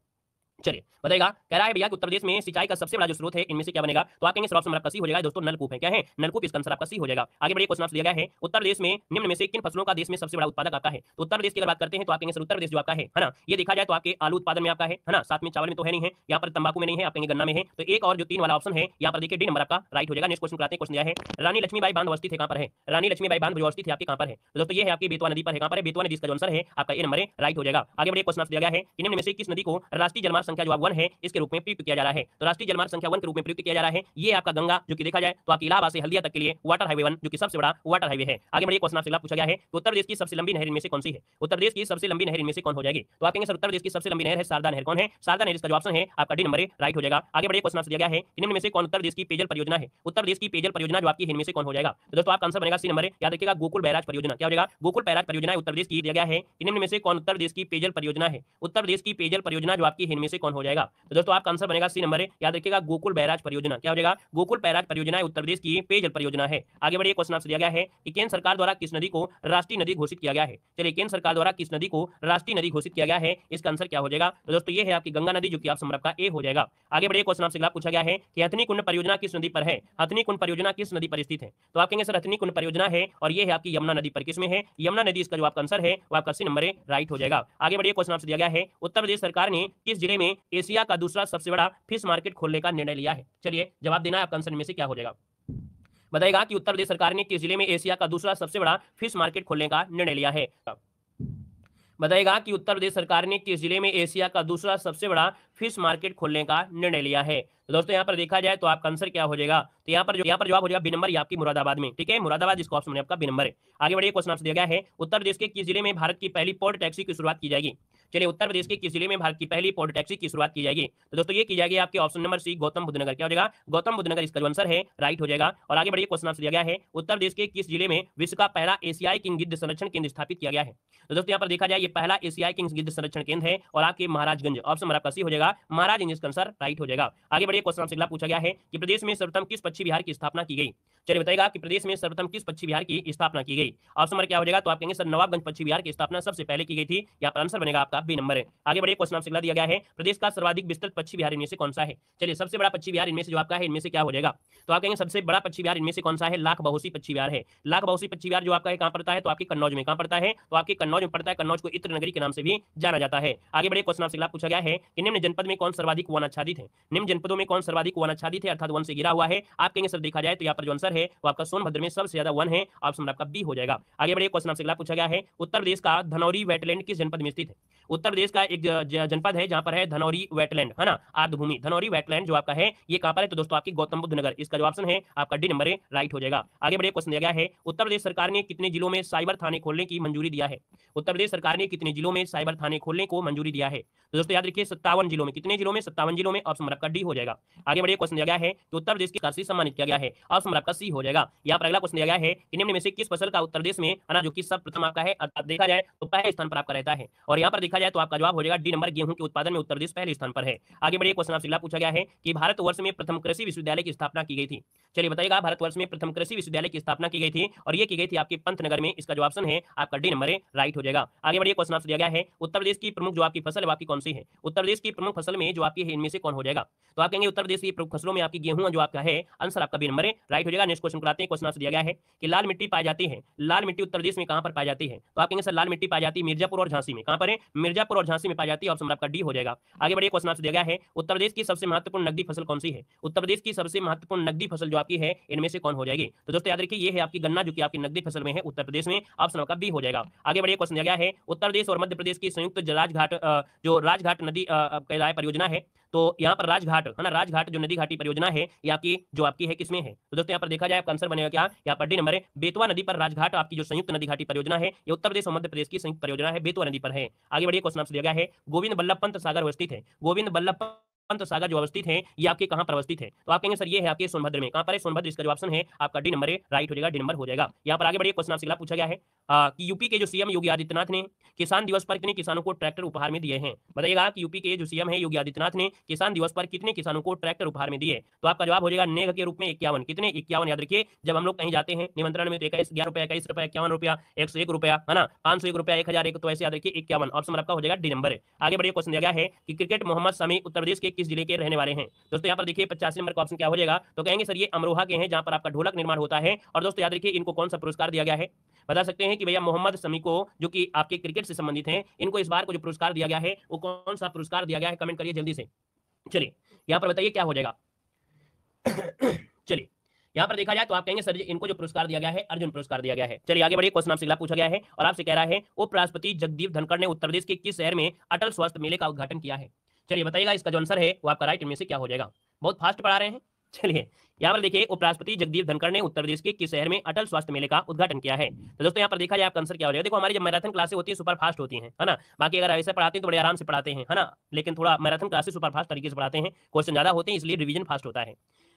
चलिए बताइएगा, कह रहा है भैया कि उत्तर प्रदेश में सिंचाई का सबसे बड़ा जो स्रोत है इनमें से क्या बनेगा? तो आप कहेंगे सर ऑप्शन आपका सी हो जाएगा दोस्तों, नलकूप है। क्या है? नलकूप, इसका आंसर आपका सी हो जाएगा। आगे बढ़िए, क्वेश्चन आपसे दिया गया है उत्तर प्रदेश में निम्न में से किन फसलों का देश में सबसे बड़ा उत्पादक आपका है? तो उत्तर प्रदेश की अगर बात करते हैं तो आप कहेंगे सर उत्तर प्रदेश जो आपका है ना, ये देखा जाए तो आपके आलू उत्पादन में आपका है ना, साथ में चावल में तो है नहीं है, यहाँ पर तंबाकू में नहीं है, आप कहेंगे गन्ना में है। तो एक और जो 3 वाला ऑप्शन है यहाँ पर देखिए डी नंबर आपका राइट हो जाएगा। नेक्स्ट क्वेश्चन कराते हैं, क्वेश्चन दिया है रानी लक्ष्मीबाई बांध अवस्थित है कहां पर है? रानी लक्ष्मीबाई बांध जो अवस्थित है आपके कहां पर है? तो दोस्तों ये है आपकी बेतवा नदी पर है। कहां पर है? बेतवा नदी, इसका जो आंसर है आपका ए नंबर राइट हो जाएगा। आगे बढ़िए, क्वेश्चन दिया गया है कि निम्न में से किस नदी को राष्ट्रीय जलमार्ग संख्या जो 1 है इसके रूप में प्रयुक्त किया जा रहा है? तो राष्ट्रीय जलमार्ग संख्या 1 के रूप में प्रयुक्त किया जा रहा है ये आपका गंगा, जो कि देखा जाए तो आपकी इलाहाबाद से हल्दिया तक के लिए वाटर हाईवे 1 जो कि सबसे बड़ा वाटर हाईवे है। आगे बढ़िए, क्वेश्चन आपसे पूछा गया है कि उत्तर प्रदेश की सबसे लंबी नहर इनमें से कौन सी है? उत्तर प्रदेश की सबसे लंबी नहर इनमें से कौन हो जाएगी? तो आप कहेंगे सर उत्तर प्रदेश की सबसे लंबी नहर है शारदा नहर। कौन है? शारदा नहर, इसका जो ऑप्शन है आपका डी नंबर राइट हो जाएगा। आगे बढ़िए, क्वेश्चन आपसे दिया गया है कि निम्न में से कौन उत्तर प्रदेश की पेयजल परियोजना है? उत्तर प्रदेश की पेयजल परियोजना जो आपकी इनमें से कौन हो जाएगा? तो दोस्तों आपका आंसर बनेगा सी नंबर, याद रखिएगा गोकुल बैराज परियोजना। क्या हो जाएगा? गोकुल बैराज परियोजना उत्तर प्रदेश की दिया गया है कि निम्न में से कौन उत्तर प्रदेश की पेयजल परियोजना है? उत्तर प्रदेश की पेयजल परियोजना जो आपकी इनमें से कौन हो जाएगा? तो दोस्तों आपका आंसर बनेगा सी नंबर, याद रखिएगा गोकुल बैराज परियोजना। क्या हो जाएगा? गोकुल बैराज परियोजना उत्तर प्रदेश की पेयजल परियोजना है। आगे बढ़िए, क्वेश्चन आपसे दिया गया है कि केंद्र सरकार द्वारा किस नदी को राष्ट्रीय नदी घोषित किया गया है? चलिए, केंद्र सरकार द्वारा किस नदी को राष्ट्रीय नदी घोषित किया गया है इसका आंसर क्या हो जाएगा? तो दोस्तों ये है आपकी गंगा नदी, जो कि ऑप्शन आपका ए हो जाएगा। आगे बढ़िए, क्वेश्चन आपसे पूछा गया है कि हथनी कुंड परियोजना किस नदी पर है? हथनी कुंड परियोजना किस नदी पर स्थित है? तो आप कहेंगे सर हथनी कुंड परियोजना है और ये है आपकी यमुना नदी पर। किसमें है? यमुना नदी, इसका जो आपका आंसर है वो आपका सी नंबर राइट हो जाएगा। आगे बढ़िए, क्वेश्चन आपसे दिया गया है उत्तर प्रदेश सरकार ने किस जिले में एशिया का दूसरा सबसे बड़ा फिश मार्केट खोलने का निर्णय लिया है? चलिए जवाब देना है, आपका आंसर में से क्या हो जाएगा? बताएगा कि उत्तर प्रदेश सरकार ने किस जिले में एशिया का दूसरा सबसे बड़ा फिश मार्केट खोलने का निर्णय लिया है? बताएगा कि उत्तर प्रदेश सरकार ने किस जिले में एशिया का दूसरा सबसे बड़ा फिश मार्केट खोलने का निर्णय लिया है? तो दोस्तों यहाँ पर देखा जाए तो आपका आंसर क्या हो जाएगा? तो यहाँ पर जवाब हो जाएगा बी नंबर, आपकी मुरादाबाद में। ठीक है, मुरादाबाद, इसका ऑप्शन आपका बी नंबर है। आगे बढ़िए, क्वेश्चन आपसे दिया गया है उत्तर प्रदेश के किस जिले में भारत की पहली पोर्ट टैक्सी की शुरुआत की जाएगी? चलिए उत्तर प्रदेश के किस जिले में भारत की पहली पॉड टैक्सी की शुरुआत की जाएगी? तो दोस्तों ये की जाएगी आपके option number C Gautam Buddh Nagar. क्या हो जाएगा? गौतम बुद्ध नगर इसका जो आंसर है राइट हो जाएगा। और आगे बढ़िए, क्वेश्चन आपसे दिया गया है उत्तर प्रदेश के किस जिले में विश्व का पहला एशियाई किंग गिद्ध संरक्षण केंद्र स्थापित किया गया है? तो दोस्तों यहाँ पर देखा जाए ये पहला एशियाई किंग गिद्ध संरक्षण केंद्र है और आपके महाराजगंज, ऑप्शन नंबर आपका सी हो जाएगा, महाराजगंज इसका आंसर राइट हो जाएगा। आगे बढ़िए, क्वेश्चन आपसे अगला पूछा गया है कि प्रदेश में सर्वप्रथम किस पक्षी विहार की स्थापना की गई? चलिए बताइएगा कि प्रदेश में सर्वप्रथम किस पक्षी विहार की स्थापना की गई? ऑप्शन नंबर क्या हो जाएगा? तो आप कहेंगे सर नवाबगंज पक्षी विहार की स्थापना सबसे पहले की गई थी। यहाँ पर आंसर बनेगा आपका बी नंबर है। आगे बढ़िए, क्वेश्चन आपसे अगला दिया गया है प्रदेश का सर्वाधिक विस्तृत पक्षी विहार इनमें से कौन सा है? चलिए सबसे बड़ा पक्षी विहार इनमें से जो आपका है इनमें से क्या हो जाएगा? तो आप कहेंगे सबसे बड़ा पक्षी विहार इनमें से कौन सा है? लाख बहोसी पक्षी विहार है। लाख बहोसी पक्षी विहार जो आपका है कहां पड़ता है? तो आपके कन्नौज में। कहां पड़ता है? तो आपके कन्नौज में पड़ता है। कन्नौज को इत्र नगरी के नाम से भी जाना जाता है। आगे बढ़िए, क्वेश्चन आपसे अगला पूछा गया है कि निम्न जनपद में कौन सर्वाधिक वन आच्छादित है? निम्न जनपदों में कौन सर्वाधिक वन आच्छादित है अर्थात वन से घिरा हुआ है? आप कहेंगे सर देखा जाए तो यहाँ पर जो आंसर है वो आपका सोनभद्र में सबसे ज्यादा वन है। ऑप्शन आपका बी हो जाएगा। आगे बढ़िए, क्वेश्चन आपसे अगला पूछा गया है उत्तर प्रदेश का धनौरी वेटलैंड किस जनपद में स्थित है? उत्तर प्रदेश का एक जनपद है जहां पर है धनौरी वेटलैंड, है ना, आर्द्रभूमि। धनौरी वेटलैंड जो आपका है ये कहां पर है? तो दोस्तों आपकी गौतम बुद्ध नगर, इसका जो ऑप्शन है आपका डी नंबर है राइट हो जाएगा। आगे बढ़िए, क्वेश्चन दिया गया है उत्तर प्रदेश सरकार ने कितने जिलों में साइबर थाने खोलने की मंजूरी दिया है? उत्तर प्रदेश सरकार ने कितने जिलों में साइबर थाने खोलने को मंजूरी दिया है? तो दोस्तों याद रखिए 57 जिलों में। कितने जिलों में? 57 जिलों में। ऑप्शन आपका डी हो जाएगा। आगे बढ़िए, क्वेश्चन दिया गया है कि उत्तर प्रदेश के काशी सम्मानित किया गया है। ऑप्शन आपका सी हो जाएगा। यहाँ पर अगला क्वेश्चन दिया गया है कि निम्न में से किस फसल का उत्तर प्रदेश में, है ना, जो कि सर्वप्रथम आपका है अर्थात देखा जाए तो पहले स्थान पर आपका रहता है। और यहाँ पर देखा जाए तो आपका जवाब हो जाएगा डी नंबर, गेहूं के उत्पादन में उत्तर प्रदेश पहले स्थान पर है। आगे बढ़िए, क्वेश्चन आपसे अगला पूछा गया है कि भारतवर्ष में प्रथम कृषि विश्वविद्यालय की स्थापना की गई थी। चलिए बताइएगा भारतवर्ष में प्रथम कृषि विश्वविद्यालय की स्थापना की गई थी और ये की गई थी आपके पंतनगर में। इसका जो ऑप्शन है आपका डी नंबर है राइट हो जाएगा। आगे बढ़िए, क्वेश्चन आपसे दिया गया है उत्तर प्रदेश की प्रमुख जो आपकी फसल है आपकी कौन सी है? उत्तर प्रदेश की प्रमुख फसल में जो आपकी है इनमें से कौन हो जाएगा? तो आप कहेंगे उत्तर प्रदेश की प्रमुख फसलों में आपकी गेहूं जो आपका है आंसर आपका बी नंबर है राइट हो जाएगा। नेक्स्ट क्वेश्चन कराते हैं। क्वेश्चन आपसे दिया गया है कि लाल मिट्टी पाई जाती है, लाल मिट्टी उत्तर प्रदेश में कहां पर पाई जाती है? तो आप कहेंगे सर लाल मिट्टी पाई जाती है मिर्जापुर और झांसी में। कहां पर है? मिर्जापुर और झांसी में पाई जाती है। ऑप्शन आपका डी हो जाएगा। आगे बढ़िए, क्वेश्चन आपसे दिया गया है उत्तर प्रदेश की सबसे महत्वपूर्ण नकदी फसल कौन सी है? उत्तर प्रदेश की सबसे महत्वपूर्ण नकदी फसल जो आपकी है इनमें से कौन हो जाएगी? तो दोस्तों याद रखिए ये है आपकी गन्ना जो कि आपकी नकदी फसल में है उत्तर प्रदेश में। ऑप्शन आपका बी हो जाएगा। आगे बढ़िए, क्वेश्चन दिया गया है उत्तर प्रदेश और मध्य प्रदेश की संयुक्त राजघाट जो राजघाट नदी कहलाए परियोजना है, तो यहाँ पर राजघाट, है ना, राजघाट जो नदी घाटी परियोजना है ये आपकी जो आपकी है किसमें है? तो दोस्तों यहाँ पर देखा जाए आपका आंसर बनेगा क्या? यहाँ पर डी नंबर है, बेतवा नदी पर राजघाट आपकी जो संयुक्त नदी घाटी परियोजना है ये उत्तर प्रदेश और मध्य प्रदेश की संयुक्त परियोजना है, बेतवा नदी पर है। आगे बढ़िए, क्वेश्चन आपसे दिया गया है गोविंद बल्लभ पंत सागर अवस्थित है। गोविंद बल्लभ पंत सागर जो अवस्थित है ये आपके कहां पर अवस्थित है? तो आप कहेंगे सर ये है आपके सोनभद्र में। कहां पर है? सोनभद्र, इसका जो ऑप्शन है आपका डी नंबर है राइट हो जाएगा, डी नंबर हो जाएगा। यहाँ पर आगे बढ़िए, क्वेश्चन आपसे अगला पूछा गया है कि यूपी के जो सीएम योगी आदित्यनाथ ने किसान दिवस पर कितने किसानों को ट्रैक्टर उपहार में दिए हैं? बताइएगा कि यूपी के जो सीएम है योगी आदित्यनाथ ने किसान दिवस पर कितने किसानों को ट्रैक्टर उपहार में दिए? तो आपका जवाब हो जाएगा नेग के रूप में 51। कितने? 51। याद रखिए जब हम लोग कहीं जाते हैं निमंत्रण में तो 11 रुपया, 21 रुपया, 51 रुपया, 101 रुपया, है ना, 501 रुपया, 1001, तो ऐसे याद रखिए 51। ऑप्शन आपका हो जाएगा डी नंबर है। आगे बढ़िए, क्वेश्चन दिया गया है कि क्रिकेट मोहम्मद शमी उत्तर प्रदेश के किस जिले के रहने वाले हैं? दोस्तों यहाँ पर देखिए 85 नंबर का ऑप्शन क्या हो जाएगा? तो कहेंगे सर ये अमरोहा के हैं जहां पर आपका ढोलक निर्माण होता है। और दोस्तों याद रखिए इनको कौन सा पुरस्कार दिया गया है? बता सकते हैं कि भैया मोहम्मद शमी को जो कि आपके क्रिकेट से संबंधित हैं इनको इस बार को जो पुरस्कार दिया गया है वो कौन सा पुरस्कार दिया गया है? कमेंट करिए जल्दी से। चलिए यहाँ पर बताइए क्या हो जाएगा। चलिए यहाँ पर देखा जाए तो आप कहेंगे सर इनको जो पुरस्कार दिया गया है अर्जुन पुरस्कार दिया गया है। चलिए आगे बढ़िए, क्वेश्चन आपसे अगला पूछा गया है और आपसे कह रहा है उपराष्ट्रपति जगदीप धनखड़ ने उत्तर प्रदेश के किस शहर में अटल स्वास्थ्य मेले का उद्घाटन किया है? चलिए बताइएगा इसका जो आंसर है वो आपका राइट इनमें से क्या हो जाएगा? बहुत फास्ट पढ़ा रहे हैं। चलिए यहाँ पर देखिए उपराष्ट्रपति जगदीप धनखड़ ने उत्तर प्रदेश के किस शहर में अटल स्वास्थ्य मेले का उद्घाटन किया है? तो दोस्तों यहाँ पर देखा जाए आपका आंसर क्या हो जाएगा? देखो हमारी जब मैराथन क्लासेस होती है सुपर फास्ट होती है ना, बाकी अगर ऐसे पढ़ाते हैं तो बड़े आराम से पढ़ाते हैं, है ना, लेकिन थोड़ा मैराथन क्लासेस सुपर फास्ट तरीके से पढ़ाते हैं, क्वेश्चन ज्यादा होते हैं इसलिए रिवीजन फास्ट होता है।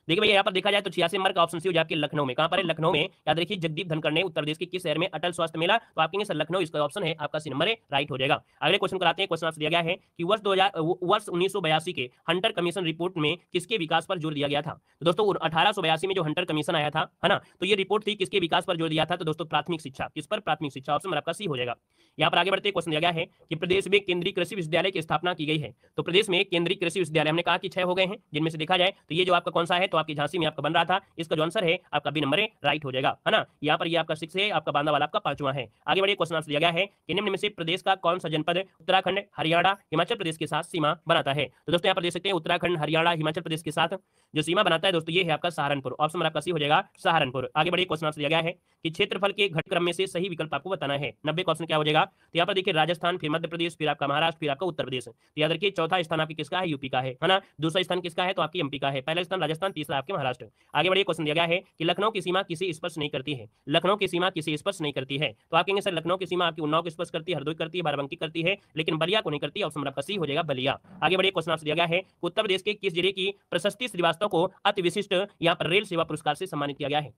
देखिए भैया यहाँ पर देखा जाए तो 86 नंबर का ऑप्शन सी हो जाए आपके लखनऊ में। कहां पर है? लखनऊ में। याद रखिए जगदीप धनखड़ ने उत्तर प्रदेश के किस शहर में अटल स्वास्थ्य मेला? तो आप कहेंगे सर लखनऊ, इसका ऑप्शन है आपका सी नंबर है राइट हो जाएगा। अगले क्वेश्चन कराते हैं। क्वेश्चन आपसे दिया गया है कि वर्ष 1982 के हंटर कमीशन रिपोर्ट में किसके विकास पर जोर दिया गया था? तो दोस्तों 1882 में जो हंटर कमीशन आया था, है ना, तो ये रिपोर्ट थी किसके विकास पर जोर दिया था? तो दोस्तों प्राथमिक शिक्षा। किस पर? प्राथमिक शिक्षा। ऑप्शन आपका सी हो जाएगा। यहाँ पर आगे बढ़ते क्वेश्चन दिया गया है कि प्रदेश में केंद्रीय कृषि विश्वविद्यालय की स्थापना की गई है। तो प्रदेश में केंद्रीय कृषि विश्वविद्यालय हमने कहा कि 6 हो गए हैं, जिनमें से देखा जाए तो ये जो आपका कौन सा है? तो आपकी झांसी में आपका बन रहा था, इसका जो आंसर है आपका बी नंबर है राइट हो जाएगा, है ना। यहाँ पर ये आपका 6 है, आपका बांदा वाला आपका 5वां है। आगे बढ़िए, क्वेश्चन आपसे दिया गया है कि निम्न में से प्रदेश का कौन सा जनपद उत्तराखंड, हरियाणा, हिमाचल प्रदेश के साथ सीमा बनाता है? तो दोस्तों यहाँ पर देख सकते हैं उत्तराखंड, हरियाणा, हिमाचल प्रदेश के साथ जो सीमा बनाता है दोस्तों ये है आपका सहारनपुर। ऑप्शन आपका सी हो जाएगा सहारनपुर। आगे बढ़िए, क्वेश्चन आपसे दिया गया है कि क्षेत्रफल के घट क्रम में से सही विकल्प आपको बताना है। 90 का ऑप्शन क्या हो जाएगा? तो यहाँ पर देखिए राजस्थान, फिर मध्य प्रदेश, फिर आपका महाराष्ट्र, फिर आपका उत्तर प्रदेश। तो याद रखिए चौथा स्थान आपकी किसका है? यूपी का है ना। दूसरा स्थान किसका है? तो आपकी एमपी का है। पहला स्थान राजस्थान, तीसरा आपके महाराष्ट्र। आगे बढ़िए, क्वेश्चन दिया गया है कि लखनऊ की सीमा किसे स्पर्श नहीं करती है। लखनऊ की सीमा किसे स्पर्श नहीं करती है, तो आप कहेंगे सर लखनऊ की सीमा आपकी उन्नाव को स्पर्श करती है, हरदोई करती है, बाराबंकी करती है, लेकिन बलिया को नहीं करती। ऑप्शन आपका सी हो जाएगा बलिया। आगे बढ़िए, क्वेश्चन आपसे दिया गया है उत्तर प्रदेश के किस जिले की प्रशस्ति श्रीवास्तव को अति विशिष्ट यहाँ पर रेल सेवा पुरस्कार से सम्मानित किया गया है।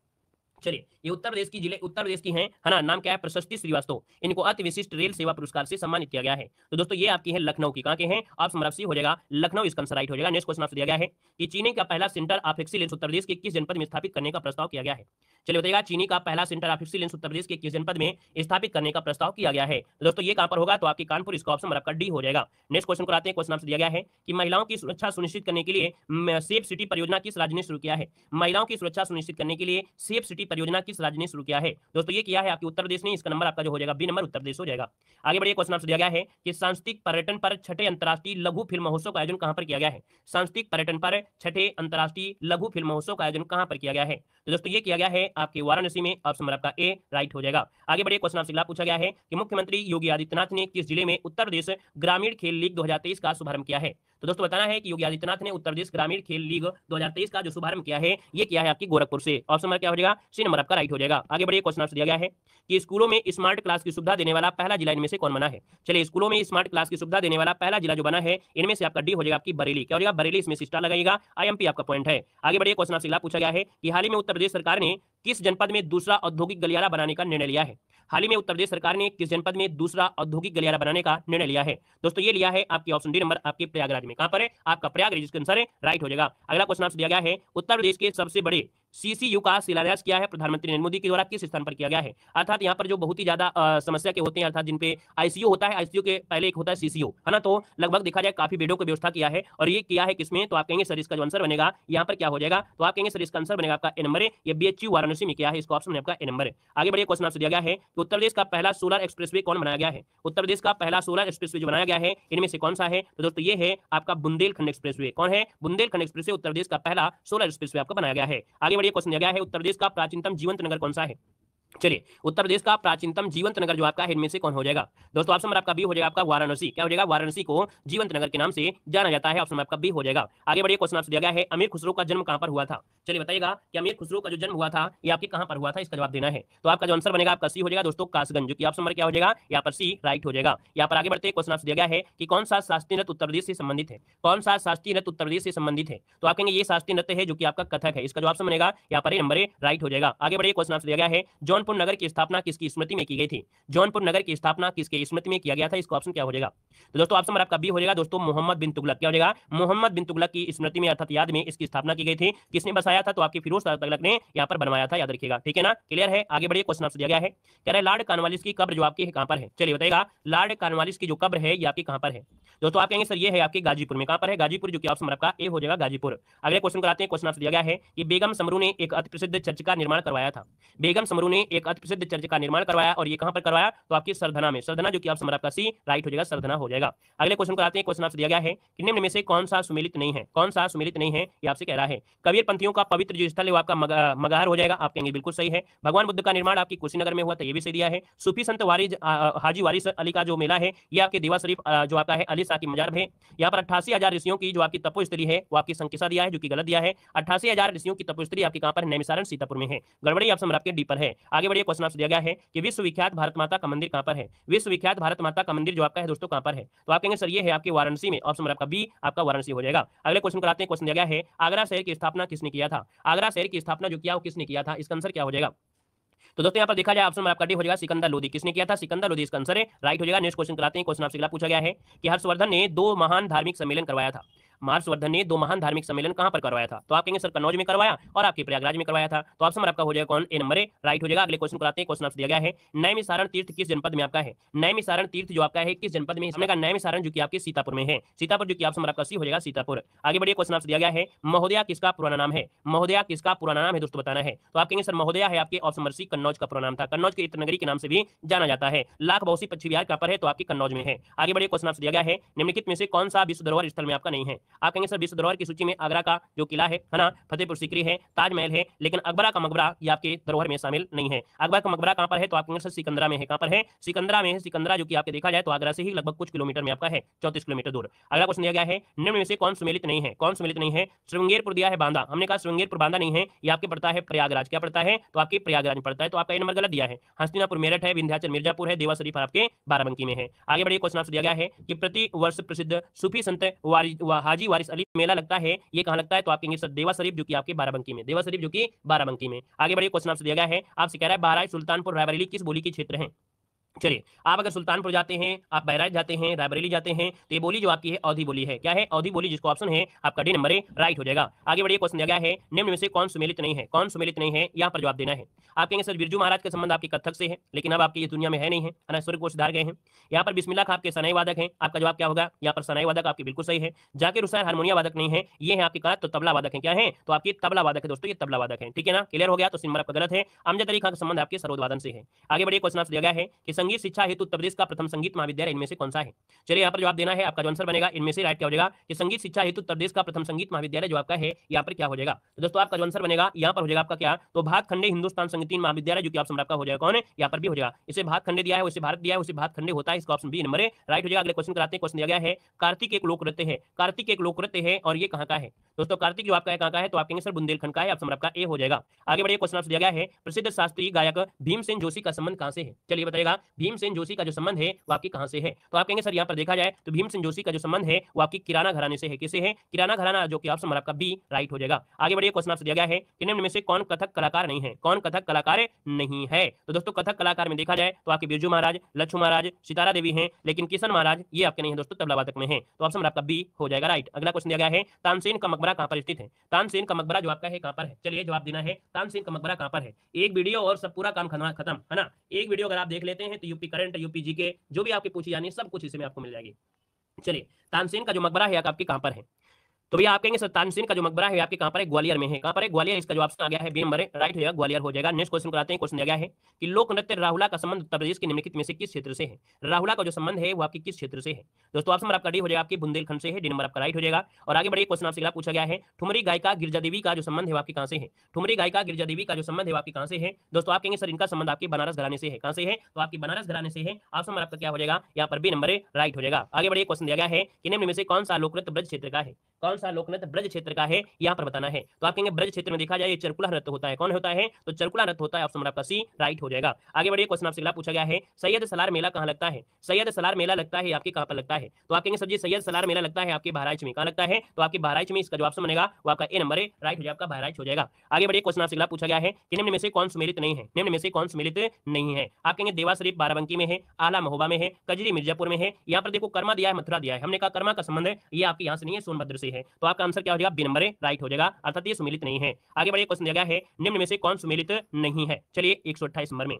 चलिए, ये उत्तर प्रदेश की जिले उत्तर प्रदेश की हैं, है ना, नाम क्या है, प्रशस्ति श्रीवास्तव, इनको अति विशिष्ट रेल सेवा पुरस्कार से सम्मानित किया गया है। तो दोस्तों ये आपकी है लखनऊ की, कहां के हैं, ऑप्शन सी हो जाएगा लखनऊ, इसका आंसर राइट हो जाएगा। नेक्स्ट क्वेश्चन आपसे दिया गया है कि चीनी का पहला centre of excellence Uttar Pradesh के किस जनपद में स्थापित करने का प्रस्ताव किया गया है। चलिए बताइएगा, चीनी का पहला centre of excellence Uttar Pradesh के किस जनपद में स्थापित करने का प्रस्ताव किया गया है। तो दोस्तों ये कहां पर होगा, तो आपकी कानपुर, इसका ऑप्शन आपका डी हो जाएगा। नेक्स्ट क्वेश्चन को आते हैं, क्वेश्चन आपसे दिया गया है कि महिलाओं की सुरक्षा सुनिश्चित करने के लिए सेफ सिटी परियोजना किस राज्य ने शुरू किया है। महिलाओं की सुरक्षा सुनिश्चित करने के लिए सेफ सिटी परियोजना किस राज्य ने शुरू किया है। दोस्तों ये किया है आपके उत्तर प्रदेश ने, इसका नंबर आपका जो हो जाएगा बी नंबर उत्तर प्रदेश हो जाएगा। आगे बढ़िए, क्वेश्चन आपसे दिया गया है कि सांस्कृतिक पर्यटन पर छठे अंतर्राष्ट्रीय लघु फिल्म महोत्सव का आयोजन कहां पर किया गया है। सांस्कृतिक पर्यटन पर छठे अंतर्राष्ट्रीय लघु फिल्म महोत्सव का आयोजन कहां पर किया गया है। तो दोस्तों ये किया गया है आपके वाराणसी में, ऑप्शन आपका ए राइट हो जाएगा। आगे बढ़िए, क्वेश्चन आपसे पूछा गया है कि मुख्यमंत्री योगी आदित्यनाथ ने किस जिले में उत्तर प्रदेश ग्रामीण खेल लीग 2023 का शुभारंभ किया है। तो दोस्तों बताना है कि योगी आदित्यनाथ ने उत्तर प्रदेश ग्रामीण खेल लीग 2023 का जो शुभारंभ किया है, ये किया है आपकी गोरखपुर से। ऑप्शन नंबर क्या हो जाएगा, सी नंबर आपका राइट हो जाएगा। आगे बढ़िए, क्वेश्चन आपसे दिया गया है कि स्कूलों में स्मार्ट क्लास की सुविधा देने वाला पहला जिला इनमें से कौन बना है। चलिए, स्कूलों में स्मार्ट क्लास की सुविधा देने वाला पहला जिला जो बना है, इनमें से आपका डी हो जाएगा आपकी बरेली। क्या हो जाएगा, बरेली, इसमें स्टार लगाइएगा, IMP आपका पॉइंट है। आगे बढ़िए, क्वेश्चन आपसे पूछा गया है कि हाल ही में उत्तर प्रदेश सरकार ने किस जनपद में दूसरा औद्योगिक गलियारा बनाने का निर्णय लिया है। हाल ही में उत्तर प्रदेश सरकार ने किस जनपद में दूसरा औद्योगिक गलियारा बनाने का निर्णय लिया है। दोस्तों ये लिया है आपकी ऑप्शन डी नंबर आपके प्रयागराज में। कहां पर है, आपका प्रयागराज, इसका आंसर है राइट हो जाएगा। अगला क्वेश्चन आपसे दिया गया है उत्तर प्रदेश के सबसे बड़े CCU का शिलान्यास किया है प्रधानमंत्री नरेंद्र मोदी के द्वारा किस स्थान पर किया गया है। अर्थात यहाँ पर जो बहुत ही ज्यादा समस्या के होते हैं, अर्थात जिन पे ICU होता है, ICU के पहले एक होता है CCU, है ना, तो लगभग देखा जाए काफी बेडों की व्यवस्था किया है, और ये किया है किसमें, तो आप कहेंगे सर इसका जो आंसर बनेगा यहाँ पर क्या हो जाएगा, तो आप कहेंगे सर इसका आंसर बनेगा आपका ए नंबर है, ये BHU वाराणसी में किया है, इसका ऑप्शन आपका ए नंबर है। आगे बढ़िए, क्वेश्चन आपसे दिया गया है कि उत्तर प्रदेश का पहला सोलर एक्सप्रेसवे कौन बनाया गया है। उत्तर प्रदेश का पहला सोलर एक्सप्रेसवे जो बनाया गया है, इनमें से कौन सा है। तो दोस्तों ये है आपका बुंदेलखंड एक्सप्रेसवे। कौन है, बुंदेलखंड एक्सप्रेसवे उत्तर प्रदेश का पहला सोलर एक्सप्रेसवे आपका बनाया गया है। आगे बढ़िए, क्वेश्चन दिया गया है उत्तर प्रदेश का प्राचीनतम जीवंत नगर कौन सा है। चलिए, उत्तर प्रदेश का प्राचीनतम जीवंत नगर जो आपका है, इनमें से कौन हो जाएगा। दोस्तों ऑप्शन नंबर आपका बी हो जाएगा आपका वाराणसी। क्या हो जाएगा, वाराणसी को जीवंत नगर के नाम से जाना जाता है, ऑप्शन आपका बी हो जाएगा। आगे बढ़िए, क्वेश्चन आपसे दिया गया है अमीर खुसरो का जन्म कहां पर हुआ था। चलिए बताइएगा कि अमीर खुसरो का जो जन्म हुआ था, ये आपके कहां पर हुआ था, इसका जवाब देना है। तो आपका जो आंसर बनेगा आपका सी हो जाएगा दोस्तों, कासगंज, जो कि ऑप्शन नंबर क्या हो जाएगा, यहाँ पर सी राइट हो जाएगा। यहाँ पर आगे बढ़ते क्वेश्चन आपसे दिया गया है कि कौन सा शास्त्रीय नृत्य उत्तर प्रदेश से संबंधित है। कौन सा शास्त्रीय नृत्य उत्तर प्रदेश से संबंधित है, तो आप कहेंगे ये शास्त्रीय नृत्य है जो कि आपका कथक है, इसका जो ऑप्शन बनेगा यहाँ पर नंबर ए राइट हो जाएगा। आगे बढ़िए, क्वेश्चन आपसे दिया गया है जौनपुर नगर की स्थापना किसकी स्मृति में की गई थी। जौनपुर नगर की स्थापना किसके स्मृति में किया गया था, इसका ऑप्शन क्या हो जाएगा। तो दोस्तों ऑप्शन नंबर आपका बी हो जाएगा दोस्तों, मोहम्मद बिन तुगलक। क्या हो जाएगा, मोहम्मद बिन तुगलक की स्मृति में अर्थात याद में इसकी स्थापना की गई थी। किसने बसाया था, तो आपके फिरोज शाह तुगलक ने यहाँ पर बनवाया था, याद रखिएगा, ठीक है ना, क्लियर है। आगे बढ़िए, क्वेश्चन आपसे दिया गया है, कह रहे लॉर्ड कॉर्नवालिस की कब्र जो आपकी है कहां पर है। चलिए बताइएगा, लॉर्ड कॉर्नवालिस की जो कब्र है ये आपकी कहां पर है। दोस्तों आप कहेंगे सर ये है आपके गाजीपुर में। कहां पर है, गाजीपुर, जो कि ऑप्शन आपका ए हो जाएगा गाजीपुर। अगले क्वेश्चन कराते हैं, क्वेश्चन आपसे दिया गया है कि बेगम समरू ने एक अति प्रसिद्ध चर्च का निर्माण करवाया था। बेगम समरू ने एक अति प्रसिद्ध चर्च का निर्माण करवाया, और ये कहां पर करवाया, तो आपकी सरधना में। सरधना, जो कि ऑप्शन आपका सी राइट हो जाएगा, सरधना हो जाएगा। अगले क्वेश्चन कराते हैं, क्वेश्चन आपसे दिया गया है कि निम्न में से कौन सा सुमेलित नहीं है। कौन सा सुमेलित नहीं है, ये आपसे कह रहा है। कबीर पंथियों का पवित्र जो स्थल है वो आपका मगहर हो जाएगा, आप कहेंगे बिल्कुल सही है। भगवान बुद्ध का निर्माण आपकी कुशीनगर में हुआ था, ये भी सही दिया है। सूफी संत हाजी वारिस अली का जो मेला है, ये आपके देवा शरीफ जो आपका है अली शाह की मजार है। यहाँ पर 88,000 ऋषियों की जो आपकी तपोस्थली है वो आपकी संकिसा दिया है, जो कि गलत दिया है। 88,000 ऋषियों की तपोस्थली आपकी कहां पर है, नैमिषारण्य सीतापुर में है। गड़बड़ी ऑप्शन आपके डी पर है। आगे बढ़िए, क्वेश्चन आपसे दिया गया है कि विश्वविख्यात भारत माता का मंदिर कहां पर है। विश्वविख्यात भारत माता का मंदिर जो आपका है दोस्तों कहां पर है, तो आप कहेंगे सर ये है आपके वाराणसी में, ऑप्शन आपका बी आपका वाराणसी हो जाएगा। अगले क्वेश्चन कराते हैं, क्वेश्चन दिया गया है आगरा शहर की स्थापना किसने किया था। आगरा शहर की स्थापना जो किया वो किसने किया था, इसका आंसर क्या हो जाएगा। तो दोस्तों यहाँ पर देखा जाए ऑप्शन में आपका डी हो जाएगा सिकंदर लोदी। किसने किया था, सिकंदर लोदी, इसका आंसर है राइट हो जाएगा। नेक्स्ट क्वेश्चन कराते हैं, क्वेश्चन आपसे पूछा गया है कि हर्षवर्धन ने 2 महान धार्मिक सम्मेलन करवाया था। हर्षवर्धन ने 2 महान धार्मिक सम्मेलन कहां पर करवाया था, तो आप कहेंगे सर कन्नौज में करवाया और आपके प्रयागराज में करवाया था। तो ऑप्शन आपका हो जाएगा कौन, ए नंबर है राइट हो जाएगा। अगले क्वेश्चन कराते हैं, क्वेश्चन आपसे दिया गया है नैमिषारण तीर्थ किस जनपद में आपका है। नैमिषारण तीर्थ जो आपका है किस जनपद में, इसमें का नैमिषारण जो कि आपके सीतापुर में है। सीतापुर, जो कि ऑप्शन आपका सी हो जाएगा सीतापुर। आगे बढ़िए, क्वेश्चन आपसे दिया गया है महोदया किसका पुराना नाम है। महोदया किसका पुराना नाम है दोस्तों बताना है, तो आप कहेंगे सर महोदया है आपके ऑप्शन नंबर सी कन्नौज का पुराना नाम था। कन्नौज के इत्रनगरी के नाम से भी जाना जाता है। लाख बौसी पश्चिम बिहार का पर है, तो आपकी कन्नौज में है। आगे बढ़िए, क्वेश्चन आपसे दिया गया है निम्नलिखित में से कौन सा विश्व धरोहर स्थल में आपका नहीं है। आप कहेंगे सर विश्व धरोहर की सूची में आगरा का जो किला है ना, फतेहपुर सीकरी है, ताजमहल है, लेकिन अकबरा का मकबरा ये आपके धरोहर में शामिल नहीं है। अकबर का मकबरा कहां पर है, तो आप कहेंगे सर सिकंदरा में है। कहां पर है, सिकंदरा में है। सिकंदरा जो कि आपके देखा जाए तो आगरा से ही लगभग कुछ किलोमीटर में आपका है, 34 किलोमीटर दूर। अगला क्वेश्चन दिया गया है निम्न में से कौन सुमेलित नहीं है, कौन सुमेलित नहीं है। श्रृंगेरपुर दिया है बांदा, हमने कहा श्रृंगेरपुर बांदा नहीं है, ये आपके पड़ता है प्रयागराज। क्या पड़ता है, तो आपके प्रयागराज में पड़ता है, तो आपका ये नंबर गलत दिया है। हस्तिनापुर मेरठ है, विंध्याचल मिर्जापुर है, देवा शरीफ आपके बाराबंकी में है। आगे बढ़िए, क्वेश्चन आपसे दिया गया है कि प्रति वर्ष प्रसिद्ध सूफी संत हाजी वारिस अली मेला लगता है, ये कहां लगता है, तो आप कहेंगे सर देवा शरीफ जो कि आपके बाराबंकी में, देवा शरीफ जो कि बाराबंकी में। आगे बढ़िए, क्वेश्चन आपसे दिया गया है, आपसे कह रहा है बहराइच, सुल्तानपुर, रायबरेली किस बोली के क्षेत्र है। चलिए, आप अगर सुल्तानपुर जाते हैं, आप बहराइच जाते हैं, रायबरेली जाते हैं, तो ये बोली जो आपकी है अवधी बोली है। क्या है, अवधी बोली, जिसको ऑप्शन है आपका डी नंबर राइट हो जाएगा। आगे बढ़िए, क्वेश्चन दिया गया है निम्न में से कौन सुमेलित नहीं है, कौन सुमेलित नहीं है, यहाँ पर जवाब देना है। आप कहेंगे सर बिरजू महाराज का संबंध आपकी कथक से है, लेकिन अब आपकी इस दुनिया में है नहीं है ना, स्वर्ग को सुधार गए हैं। यहाँ पर बिस्मिल्लाह खां आपके सनाई वादक हैं, आपका जवाब क्या होगा, यहाँ पर सनाई वादक आपकी बिल्कुल सही है। जाकिर हुसैन हारमोनिया वादक नहीं है, ये है आपके कहा तो तबला वादक है। क्या है, तो आपकी तबला वादक है दोस्तों, ये तबला वादक है। ठीक है ना, क्लियर हो गया, तो नंबर आपका गलत है। अमजद अली खां का संबंध आपके सरोद वादन से है। आगे बढ़िए, क्वेश्चन आपसे दिया गया है कि संगीत शिक्षा हेतु उत्तर प्रदेश का प्रथम संगीत महाविद्यालय इनमें से कौन सा है। चलिए, यहाँ पर जवाब देना है, आपका जो आंसर बनेगा इनमें से राइट क्या हो जाएगा कि संगीत शिक्षा हेतु उत्तर प्रदेश का प्रथम संगीत महाविद्यालय जो आपका है यहाँ पर क्या हो जाएगा। तो दोस्तों आपका जो आंसर बनेगा यहाँ पर हो जाएगा आपका क्या, तो भातखंडे हिंदुस्तान संगीत महाविद्यालय जो कि ऑप्शन आपका हो जाएगा कौन है, यहाँ पर भी हो जाएगा। इसे भातखंडे दिया है, उसे भारत दिया है, उसे भातखंडे होता है, इसका ऑप्शन बी नंबर राइट हो जाएगा। अगले क्वेश्चन कराते हैं। क्वेश्चन दिया गया है कार्तिक एक लोक नृत्य है, कार्तिक एक लोक नृत्य है और ये कहाँ का है। दोस्तों कार्तिक जो आपका है कहाँ का है, तो आप कहेंगे सर बुंदेलखंड का है, ऑप्शन आपका ए हो जाएगा। आगे बढ़िए, क्वेश्चन आपसे दिया गया है प्रसिद्ध शास्त्रीय गायक भीमसेन जोशी का संबंध कहाँ से है। चलिए बताइएगा, भीमसेन जोशी का जो संबंध है वो आपकी कहाँ से है। तो आप कहेंगे सर यहाँ पर देखा जाए तो भीमसेन जोशी का जो संबंध है वो आपकी किराना घराने से है। किसे है, किराना घराना, जो कि ऑप्शन आपका बी राइट हो जाएगा। आगे बढ़िए, क्वेश्चन आपसे दिया गया है कि निम्न में से कौन कथक कलाकार नहीं है, कौन कथक कलाकार नहीं है। तो दोस्तों कथक कलाकार में देखा जाए तो आपके बिरजू महाराज, लक्ष्मण महाराज, सितारा देवी हैं, लेकिन किशन महाराज ये आपके नहीं है दोस्तों, तबला वादक में है, तो ऑप्शन आपका बी हो जाएगा राइट। अगला क्वेश्चन दिया गया है तानसेन का मकबरा कहां पर स्थित है। तानसेन का मकबरा जो आपका है कहां पर है, चलिए जवाब देना है, तानसेन का मकबरा कहां पर है। एक वीडियो और सब पूरा काम खत्म है ना। एक वीडियो अगर आप देख लेते हैं तो यूपी करंट, यूपी जीके जो भी आपकी पूछी जानी सब कुछ इसमें आपको मिल जाएगी। चलिए, तानसेन का जो मकबरा है आपके कहां पर है, तो भैया आप कहेंगे सर तानसेन का जो मकबरा है आपके कहां पर है, ग्वालियर में है। कहां पर है, ग्वालियर, इसका जो ऑप्शन आ गया है बी नंबर राइट हो जाएगा, ग्वालियर हो जाएगा। नेक्स्ट क्वेश्चन कराते हैं। क्वेश्चन दिया गया है कि लोक नृत्य राहुला का संबंध उत्तर प्रदेश के निम्नलिखित में से किस क्षेत्र से है। राहुला का जो संबंध है वो आपकी किस क्षेत्र से है। दोस्तों ऑप्शन आपका डी हो जाएगा, आपकी बुंदेलखंड से है, डी नंबर आपका राइट हो जाएगा। और आगे बढ़िए, क्वेश्चन आपसे अगला पूछा गया है ठुमरी गायिका गिरजा देवी का जो संबंध है वो आपकी कहां से है। ठुमरी गायिका गिरजा देवी का जो संबंध है वो आपकी कहां से है। दोस्तों आप कहेंगे सर इनका संबंध आपकी बनारस घराने से है। कहां से है, तो आपकी बनारस घराने से है, ऑप्शन आपका क्या हो जाएगा, यहाँ पर बी नंबर राइट हो जाएगा। आगे बढ़िए, क्वेश्चन दिया गया है कि निम्न में से कौन सा लोकनृत्य ब्रज क्षेत्र का है, कौन सा लोकनृत्य ब्रज क्षेत्र का है, यहाँ पर बताना है। तो आप कहेंगे ब्रज क्षेत्र में देखा जाए ये चरकुला नृत्य होता है। कौन होता है, तो चरकुला नृत्य होता है, ऑप्शन आपका सी राइट हो जाएगा। आगे बढ़िए, क्वेश्चन आपसे अगला पूछा गया है सैयद सलार मेला कहाँ लगता है। सैयद सलार मेला लगता है आपके कहाँ पर लगता है। तो आप कहेंगे सर जी सैयद सलार मेला लगता है आपके बहराइच में। कहाँ लगता है, तो आपके बहराइच में, इसका जो ऑप्शन बनेगा वो आपका ए नंबर राइट हो जाएगा, आपका बहराइच हो जाएगा। आगे बढ़िए, क्वेश्चन आपसे अगला पूछा गया है कि निम्न में से कौन सुमेलित नहीं है, निम्न में से कौन सुमेलित नहीं है। आप कहेंगे देवा शरीफ बाराबंकी में है, आला महोबा में है, कजरी मिर्जापुर में है, यहाँ पर देखो कर्मा दिया है, मथुरा दिया है। हमने कहा कर्मा का संबंध ये आपके यहाँ से नहीं है, सोनभद्र से है, तो आपका आंसर क्या हो जाएगा, बी नंबर राइट हो जाएगा, अर्थात ये सुमेलित नहीं है। आगे बढ़िए, क्वेश्चन दिया गया है निम्न में से कौन सुमेलित नहीं है। चलिए 128 नंबर में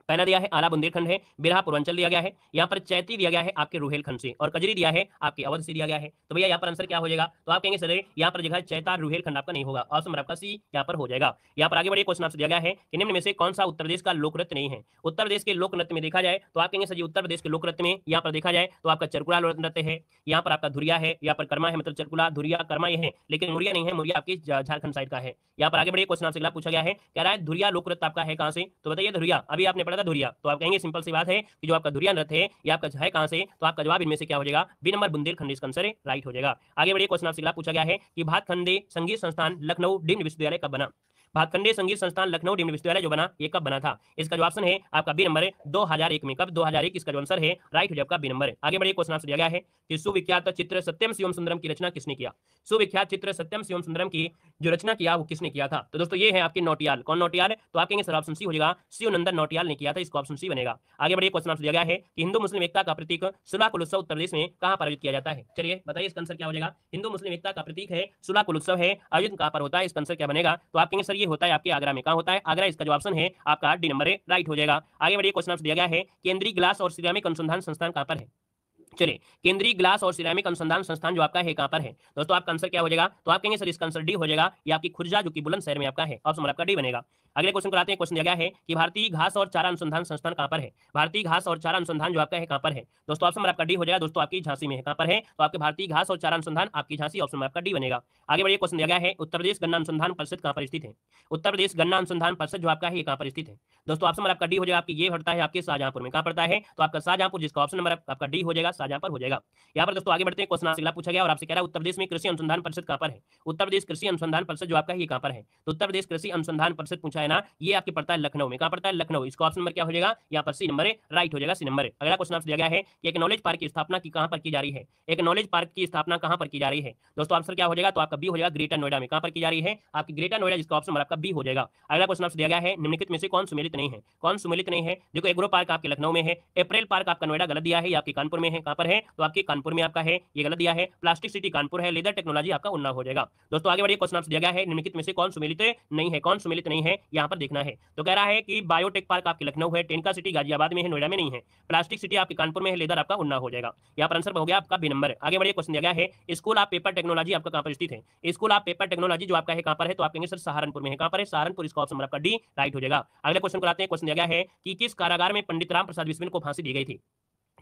पहला दिया है आला बुंदेलखंड है, बिरहा पूर्वांचल दिया गया है, यहाँ पर चैती दिया गया है आपके रुहेलखंड से, और कजरी दिया है आपके अवध से दिया गया है। तो भैया यहाँ पर आंसर क्या हो जाएगा, तो आप कहेंगे सर यहाँ पर जगह चैता रुहेलखंड आपका नहीं होगा, ऑप्शन आपका सी यहाँ पर हो जाएगा। यहाँ पर आगे बढ़िए, क्वेश्चन आपसे दिया गया है कि निम्न में से कौन सा उत्तर प्रदेश का लोक नृत्य नहीं है। उत्तर प्रदेश के लोक नृत्य में देखा जाए तो आप कहेंगे सर जी उत्तर प्रदेश के लोक नृत्य में यहाँ पर देखा जाए तो आपका चरकुला नृत्य है, यहाँ पर आपका धुरिया है, यहाँ पर कर्मा है, मतलब चरकुला धुरिया कर्मा ये है, लेकिन मुरिया नहीं है, मुरिया आपकी झारखंड साइड का है। यहाँ पर आगे बढ़िए, क्वेश्चन आपसे अगला पूछा गया है कह रहा है धुरिया लोक नृत्य आपका है कहाँ से, तो बताइए धुरिया, अभी आपने पढ़ा था धुरिया, तो आप कहेंगे सिंपल सी बात है कि जो आपका धुरिया नृत्य है ये आपका है कहां से, तो आपका जवाब इनमें से क्या हो जाएगा, बी नंबर बुंदेलखंड इसका आंसर राइट हो जाएगा। आगे बढ़िए, क्वेश्चन आपसे अगला पूछा गया है कि भातखंडे संगीत संस्थान लखनऊ डीम्ड विश्वविद्यालय कब बना। भातखंडे संगीत संस्थान लखनऊ डीम्ड विश्वविद्यालय जो बना ये कब बना था, इसका जो ऑप्शन है आपका बी नंबर 2001 में। कब, 2001 इसका जो आंसर है राइट हो जाएगा बी नंबर। आगे बढ़िए, क्वेश्चन आपसे दिया गया है कि सुविख्यात चित्र सत्यम शिवम सुंदरम की रचना किसने किया। सुविख्यात चित्र सत्यम शिवम सुंदरम की जो रचना किया वो किसने किया था, तो दोस्तों ये है आपके नौटियाल। कौन नौटियाल, तो आप कहेंगे सर ऑप्शन सी हो जाएगा, शिवनंदन नौटियाल ने किया था, इसका ऑप्शन सी बनेगा। आगे बढ़िए, क्वेश्चन आपसे दिया गया है कि हिंदू मुस्लिम एकता का प्रतीक सुलह कुल उत्सव उत्तर प्रदेश में कहां पर आयोजित किया जाता है। चलिए बताइए इसका आंसर क्या हो जाएगा, हिंदू मुस्लिम एकता का प्रतीक है सुलह कुल उत्सव है, आयोजित कहां पर होता है, इसका आंसर क्या बनेगा, तो आप कहेंगे सर ये होता है आपके आगरा में। कहां होता है, आगरा, इसका जो ऑप्शन है आपका डी नंबर राइट हो जाएगा। आगे बढ़िए, क्वेश्चन आपसे दिया गया है केंद्रीय ग्लास और सिरेमिक अनुसंधान संस्थान कहां पर है। चलिए, केंद्रीय ग्लास और सिरेमिक अनुसंधान संस्थान जो आपका है कहां पर है दोस्तों? आपका आंसर क्या हो जाएगा? तो आप कहेंगे सर इसका आंसर डी हो जाएगा, ये आपकी खुर्जा जो कि बुलंदशहर में आपका है। ऑप्शन आपका डी बनेगा। अगले क्वेश्चन को आते हैं। क्वेश्चन दिया गया है कि भारतीय घास और चारा अनुसंधान संस्थान कहां पर है? भारतीय घास और चारा अनुसंधान जो आपका है कहां पर है दोस्तों? ऑप्शन आपका डी हो जाएगा दोस्तों, आपकी झांसी में है। कहां पर है? तो आपके भारतीय घास और चारा अनुसंधान आपकी झांसी, ऑप्शन आपका डी बनेगा। आगे बढ़िए। क्वेश्चन दिया गया है उत्तर प्रदेश गन्ना अनुसंधान परिषद कहां पर स्थित है? उत्तर प्रदेश गन्ना अनुसंधान परिषद जो आपका है ये कहां पर स्थित है दोस्तों? ऑप्शन आपका डी हो जाएगा, आपकी ये पड़ता है आपके शाहजहांपुर में। कहां पड़ता है? तो आपका शाहजहांपुर, जिसका ऑप्शन नंबर आपका डी हो जाएगा, शाहजहांपुर हो जाएगा। यहाँ पर दोस्तों आगे बढ़ते हैं। क्वेश्चन आपसे अगला पूछा गया और आपसे कह रहा है उत्तर प्रदेश में कृषि अनुसंधान परिषद कहां पर है? उत्तर प्रदेश कृषि अनुसंधान परिषद जो आपका है ये कहां पर है? तो उत्तर प्रदेश कृषि अनुसंधान परिषद पूछा है ना, ये आपके पड़ता है लखनऊ में। कहां पड़ता है? लखनऊ। इसका ऑप्शन नंबर क्या हो जाएगा? यहाँ पर सी नंबर है, राइट हो जाएगा, सी नंबर है। अगला क्वेश्चन आपसे दिया गया है कि एक नॉलेज पार्क की स्थापना की कहां पर की जा रही है? एक नॉलेज पार्क की स्थापना कहां पर की जा रही है दोस्तों? आंसर क्या हो जाएगा? तो आपका बी हो जाएगा, ग्रेटर नोएडा में। कहां पर की जा रही है? आपकी ग्रेटर नोएडा, जिसका ऑप्शन नंबर आपका बी हो जाएगा। अगला क्वेश्चन आपसे दिया गया है निम्नलिखित में से कौन सुमेलित नहीं है? कौन सुमेलित नहीं है? देखो, एग्रो पार्क आपके लखनऊ में है, अप्रैल पार्क आपका नोएडा गलत दिया है, ये आपके कानपुर में है। कहां पर है? तो आपके कानपुर में आपका है, ये गलत दिया है। प्लास्टिक सिटी कानपुर है, लेदर टेक्नोलॉजी आपका उन्नाव हो जाएगा। दोस्तों आगे बढ़िए। क्वेश्चन आपसे दिया गया है निम्नलिखित में से कौन सुमेलित नहीं है? कौन सुमेलित नहीं है यहाँ पर देखना है। तो कह रहा है कि बायोटेक पार्क आपके लखनऊ है, टेनका सिटी गाजियाबाद में है, नोएडा में नहीं है। प्लास्टिक सिटी आपके कानपुर में है, लेदर आपका उन्नाव हो जाएगा। यहाँ पर आंसर हो गया आपका बी नंबर। आगे बढ़िए। क्वेश्चन दिया गया है स्कूल ऑफ पेपर टेक्नोलॉजी आपका कहां पर स्थित है? स्कूल ऑफ पेपर टेक्नोलॉजी जो आपका है कहां पर है? तो आप कहेंगे सर सहारनपुर में है। कहां पर है? सहारनपुर, इसका ऑप्शन आपका डी राइट हो जाएगा। अगले क्वेश्चन को आते हैं। क्वेश्चन दिया गया है कि किस कारागार में पंडित राम प्रसाद बिस्मिल को फांसी दी गई थी?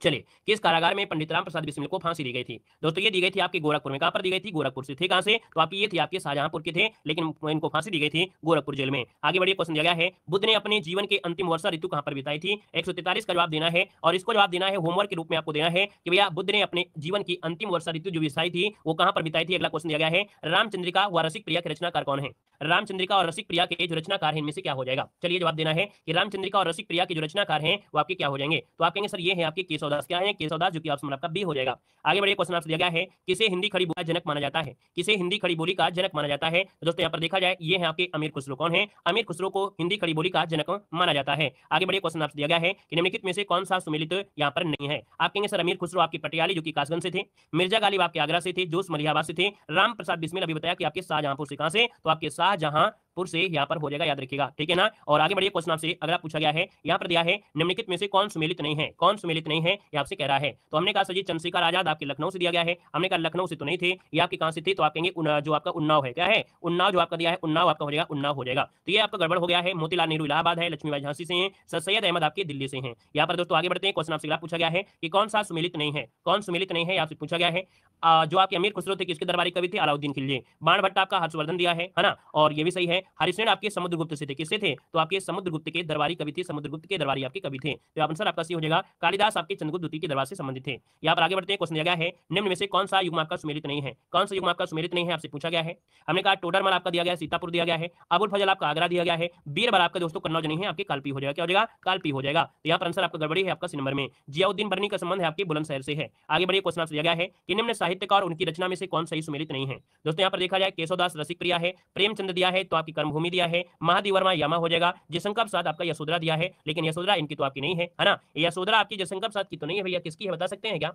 चलिए, किस कारागार में पंडित राम प्रसाद बिस्मिल को फांसी दी गई थी दोस्तों? ये दी गई थी आपके गोरखपुर में। कहां पर दी गई थी? गोरखपुर से। थे कहां से? तो आपकी ये थी आपके शाहजहांपुर के थे, लेकिन इनको फांसी दी गई थी गोरखपुर जेल में। आगे बढ़िए। क्वेश्चन दिया गया है बुद्ध ने अपने जीवन के अंतिम वर्षा ऋतु कहां पर बिताई थी? 143 का जवाब देना है और इसको जवाब देना है होमवर्क के रूप में आपको देना है कि भैया बुद्ध ने अपने जीवन की अंतिम वर्षा ऋतु जो बिताई थी वो कहां पर बिताई थी। अगला क्वेश्चन दिया गया है रामचंद्रिका व रसिक प्रिया के रचनाकार कौन है? रामचंद्रिका और रसिक प्रिया के जो रचनाकार है इनमें से क्या हो जाएगा? चलिए, जवाब देना है कि रामचंद्रिका और रसिक प्रिया के जो रचनाकार हैं वो आपके क्या हो जाएंगे? तो आप कहेंगे सर ये है आपके केशवदास। क्या है? केशवदास, जो कि ऑप्शन आपका बी हो जाएगा। आगे बढ़िए। क्वेश्चन आपसे दिया गया है किसे हिंदी खड़ी बोली का जनक माना जाता है? किसे हिंदी खड़ी बोली का जनक माना जाता है? तो दोस्तों यहाँ पर देखा जाए ये है आपके अमीर खुसरो। कौन है? अमीर खुसरो को हिंदी खड़ी बोली का जनक माना जाता है। आगे बढ़िए। क्वेश्चन आपसे दिया गया है कि निम्नलिखित में से कौन सा सुमेलित यहाँ पर नहीं है? आप कहेंगे सर अमीर खुसरो आपके पटियाली जो कि कासगंज से थे, मिर्जा गालिब आपके आगरा से थे, जोश मलिहाबाद से थे, राम प्रसाद बिस्मिल अभी बताया कि आपके शाहजहांपुर से। कहां से? तो आपके शाहजहांपुर से यहाँ पर हो जाएगा, याद रखिएगा, ठीक है ना। और आगे बढ़िए। क्वेश्चन आपसे अगला पूछा गया है, यहाँ पर दिया है निम्नलिखित में से कौन सुमेलित नहीं है? कौन सुमेलित नहीं है ये आपसे कह रहा है। तो हमने कहा सर जी चंद्रशेखर आजाद आपके लखनऊ से दिया गया है। हमने कहा लखनऊ से तो नहीं थे, ये आपके कहां से थे? तो आप कहेंगे जो आपका उन्नाव है। क्या है? उन्नाव जो आपका दिया है, उन्नाव आपका हो जाएगा, उन्नाव हो जाएगा। तो ये आपका गड़बड़ हो गया है। मोतीलाल नेहरू इलाहाबाद है, लक्ष्मीबाई झांसी से हैं, सर सैयद अहमद आपके दिल्ली से हैं। यहाँ पर दोस्तों आगे बढ़ते हैं। क्वेश्चन आपसे अगला पूछा गया है कि कौन सा सुमेलित नहीं है? कौन सुमेलित नहीं है आपसे पूछा गया है। जो आपके अमीर खुसरो थे किसके दरबारी कवि थे? अलाउद्दीन खिलजी। बाण भट्ट आपका हर्षवर्धन दिया है ना, और ये भी सही है। हरिसेन आपके समुद्रगुप्त से थे। किससे थे? तो आपके समुद्रगुप्त के दरबारी कवि थे, समुद्रगुप्त के दरबारी आपके कवि थे। तो आंसर आपका सी हो जाएगा। कालिदास आपके चंद्रगुप्त द्वितीय के दरबार से संबंधित थे। यहाँ पर आगे बढ़ते हैं। क्वेश्चन दिया गया है निम्न में से कौन सा युग्म आपका सुमेलित नहीं है? कौन सा युग्म आपका सुमेलित नहीं है आपसे पूछा गया है। हमने कहा टोडरमल आपका दिया गया है, सीतापुर दिया गया है, अबुल फजल आपका आगरा दिया गया है, बीरबल आपका दोस्तों कन्नौज नहीं है, आपके कालपी हो जाएगा। क्या हो जाएगा? कालपी हो जाएगा। तो यहाँ पर आंसर आपका गड़बड़ी है आपका सी नंबर में। जियाउद्दीन बर्नी का संबंध है आपके बुलंदशहर से है। आगे बढ़िए। क्वेश्चन आपसे दिया गया है कि निम्न साहित्यकार उनकी रचना में से कौन सही सुमेलित नहीं है दोस्तों? यहाँ पर देखा जाए केशवदास रसिक प्रिया है, प्रेमचंद दिया है तो आपकी कर्मभूमि दिया है, महादेव वर्मा यामा हो जाएगा, जयशंकर प्रसाद आपका यशोधरा दिया है, लेकिन यशोधरा इनकी तो आपकी नहीं है, है ना। यशोधरा आपकी जयशंकर प्रसाद की तो नहीं है भैया, किसकी है बता सकते हैं क्या?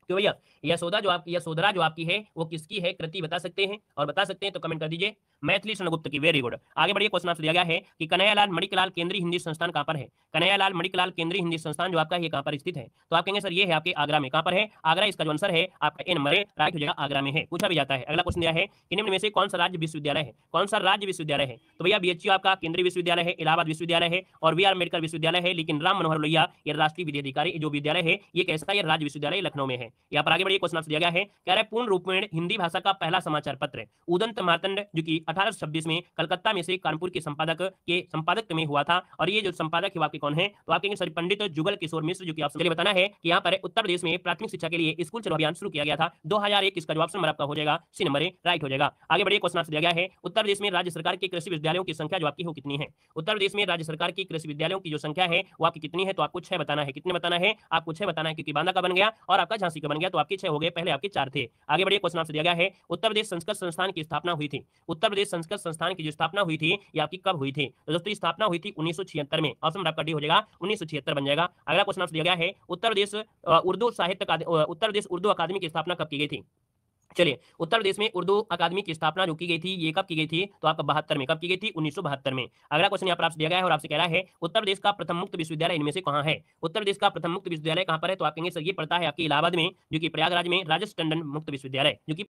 क्यों भैया? यशोधरा जो आपकी है वो किसकी है? कृति बता सकते हैं? और बता सकते हैं तो कमेंट कर दीजिए। मैथिली शरणगुप्त की। Very good. आगे बढ़िए। क्वेश्चन आपसे दिया गया है कि कन्हैयालाल मणिकलाल केंद्रीय हिंदी संस्थान कहां पर है? कन्हैयालाल मणिकलाल केंद्रीय हिंदी संस्थान जो आपका ये कहां पर स्थित है? तो आप कहेंगे सर ये है आपके आगरा में। कहां पर है? आगरा। इसका जो आंसर है आपका ए नंबर राइट हो जाएगा, आगरा में है। पूछा भी जाता है। अगला क्वेश्चन दिया है कि निम्न में से कौन सा राज्य विश्वविद्यालय है? कौन सा राज्य विश्वविद्यालय है? तो भैया बीएचयू आपका केंद्रीय विश्वविद्यालय है, इलाहाबाद विश्वविद्यालय है और वी आर अम्बेडकर विश्वविद्यालय है, लेकिन राम मनोहर लोहिया ये राष्ट्रीय विधि अधिकारी जो विद्यालय है ये कैसा? ये राज्य विश्वविद्यालय लखनऊ में है। यहाँ पर आगे बढ़िए। क्वेश्चन आपसे दिया गया है, कह रहा है पूर्ण रूप में हिंदी भाषा का पहला समाचार पत्र उदंत मार्तंड जो कि 1826 में कलकत्ता में से कानपुर के संपादक में हुआ था, और ये जो संपादक है आपके कौन है? तो आप कहेंगे सर पंडित जुगल किशोर मिश्र, जो कि आपको चलिए बताना है कि यहाँ पर उत्तर प्रदेश में प्राथमिक शिक्षा के लिए स्कूल चलो अभियान शुरू किया गया था 2001। इसका जवाब नंबर आपका हो जाएगा सी नंबर राइट हो जाएगा। आगे बढ़िए। क्वेश्चन आपसे दिया गया है उत्तर प्रदेश में राज्य सरकार के कृषि विद्यालयों की संख्या जो आपकी हो कितनी है? उत्तर प्रदेश में राज्य सरकार की कृषि विद्यालयों की जो संख्या है वो आपकी कितनी है? तो आपको 6 बताना है। कितने बताना है? आपको 6 बताना है, क्योंकि बांदा का बन गया और आपका झांसी का बन गया, तो आपके 6 हो गए, पहले आपके 4 थे। आगे बढ़िए। क्वेश्चन आपसे दिया गया है उत्तर प्रदेश संस्कृत संस्थान की स्थापना हुई थी। उत्तर प्रदेश संस्कृत संस्थान की जो स्थापना हुई थी ये आपकी कब हुई थी? तो दोस्तों स्थापना हुई थी 1976 में। ऑप्शन आपका डी हो जाएगा, 1976 बन जाएगा। अगला क्वेश्चन आपसे दिया गया है उत्तर प्रदेश उर्दू अकादमी की स्थापना कब की गई थी? चलिए, उत्तर प्रदेश में उर्दू अकादमी की स्थापना जो की गई थी, ये कब की गई थी? तो आपका 72 में। कब की गई थी? 1972 में। अगला क्वेश्चन यहाँ पर आपसे दिया गया है और आपसे कह रहा है, उत्तर प्रदेश का प्रथम मुक्त विश्वविद्यालय इनमें से कहाँ है? उत्तर प्रदेश का प्रथम मुक्त विश्वविद्यालय कहाँ पर है? तो आप कहेंगे सर ये पड़ता है आपके इलाहाबाद में, जो कि प्रयागराज में राजस टंडन मुक्त विश्वविद्यालय, जो कि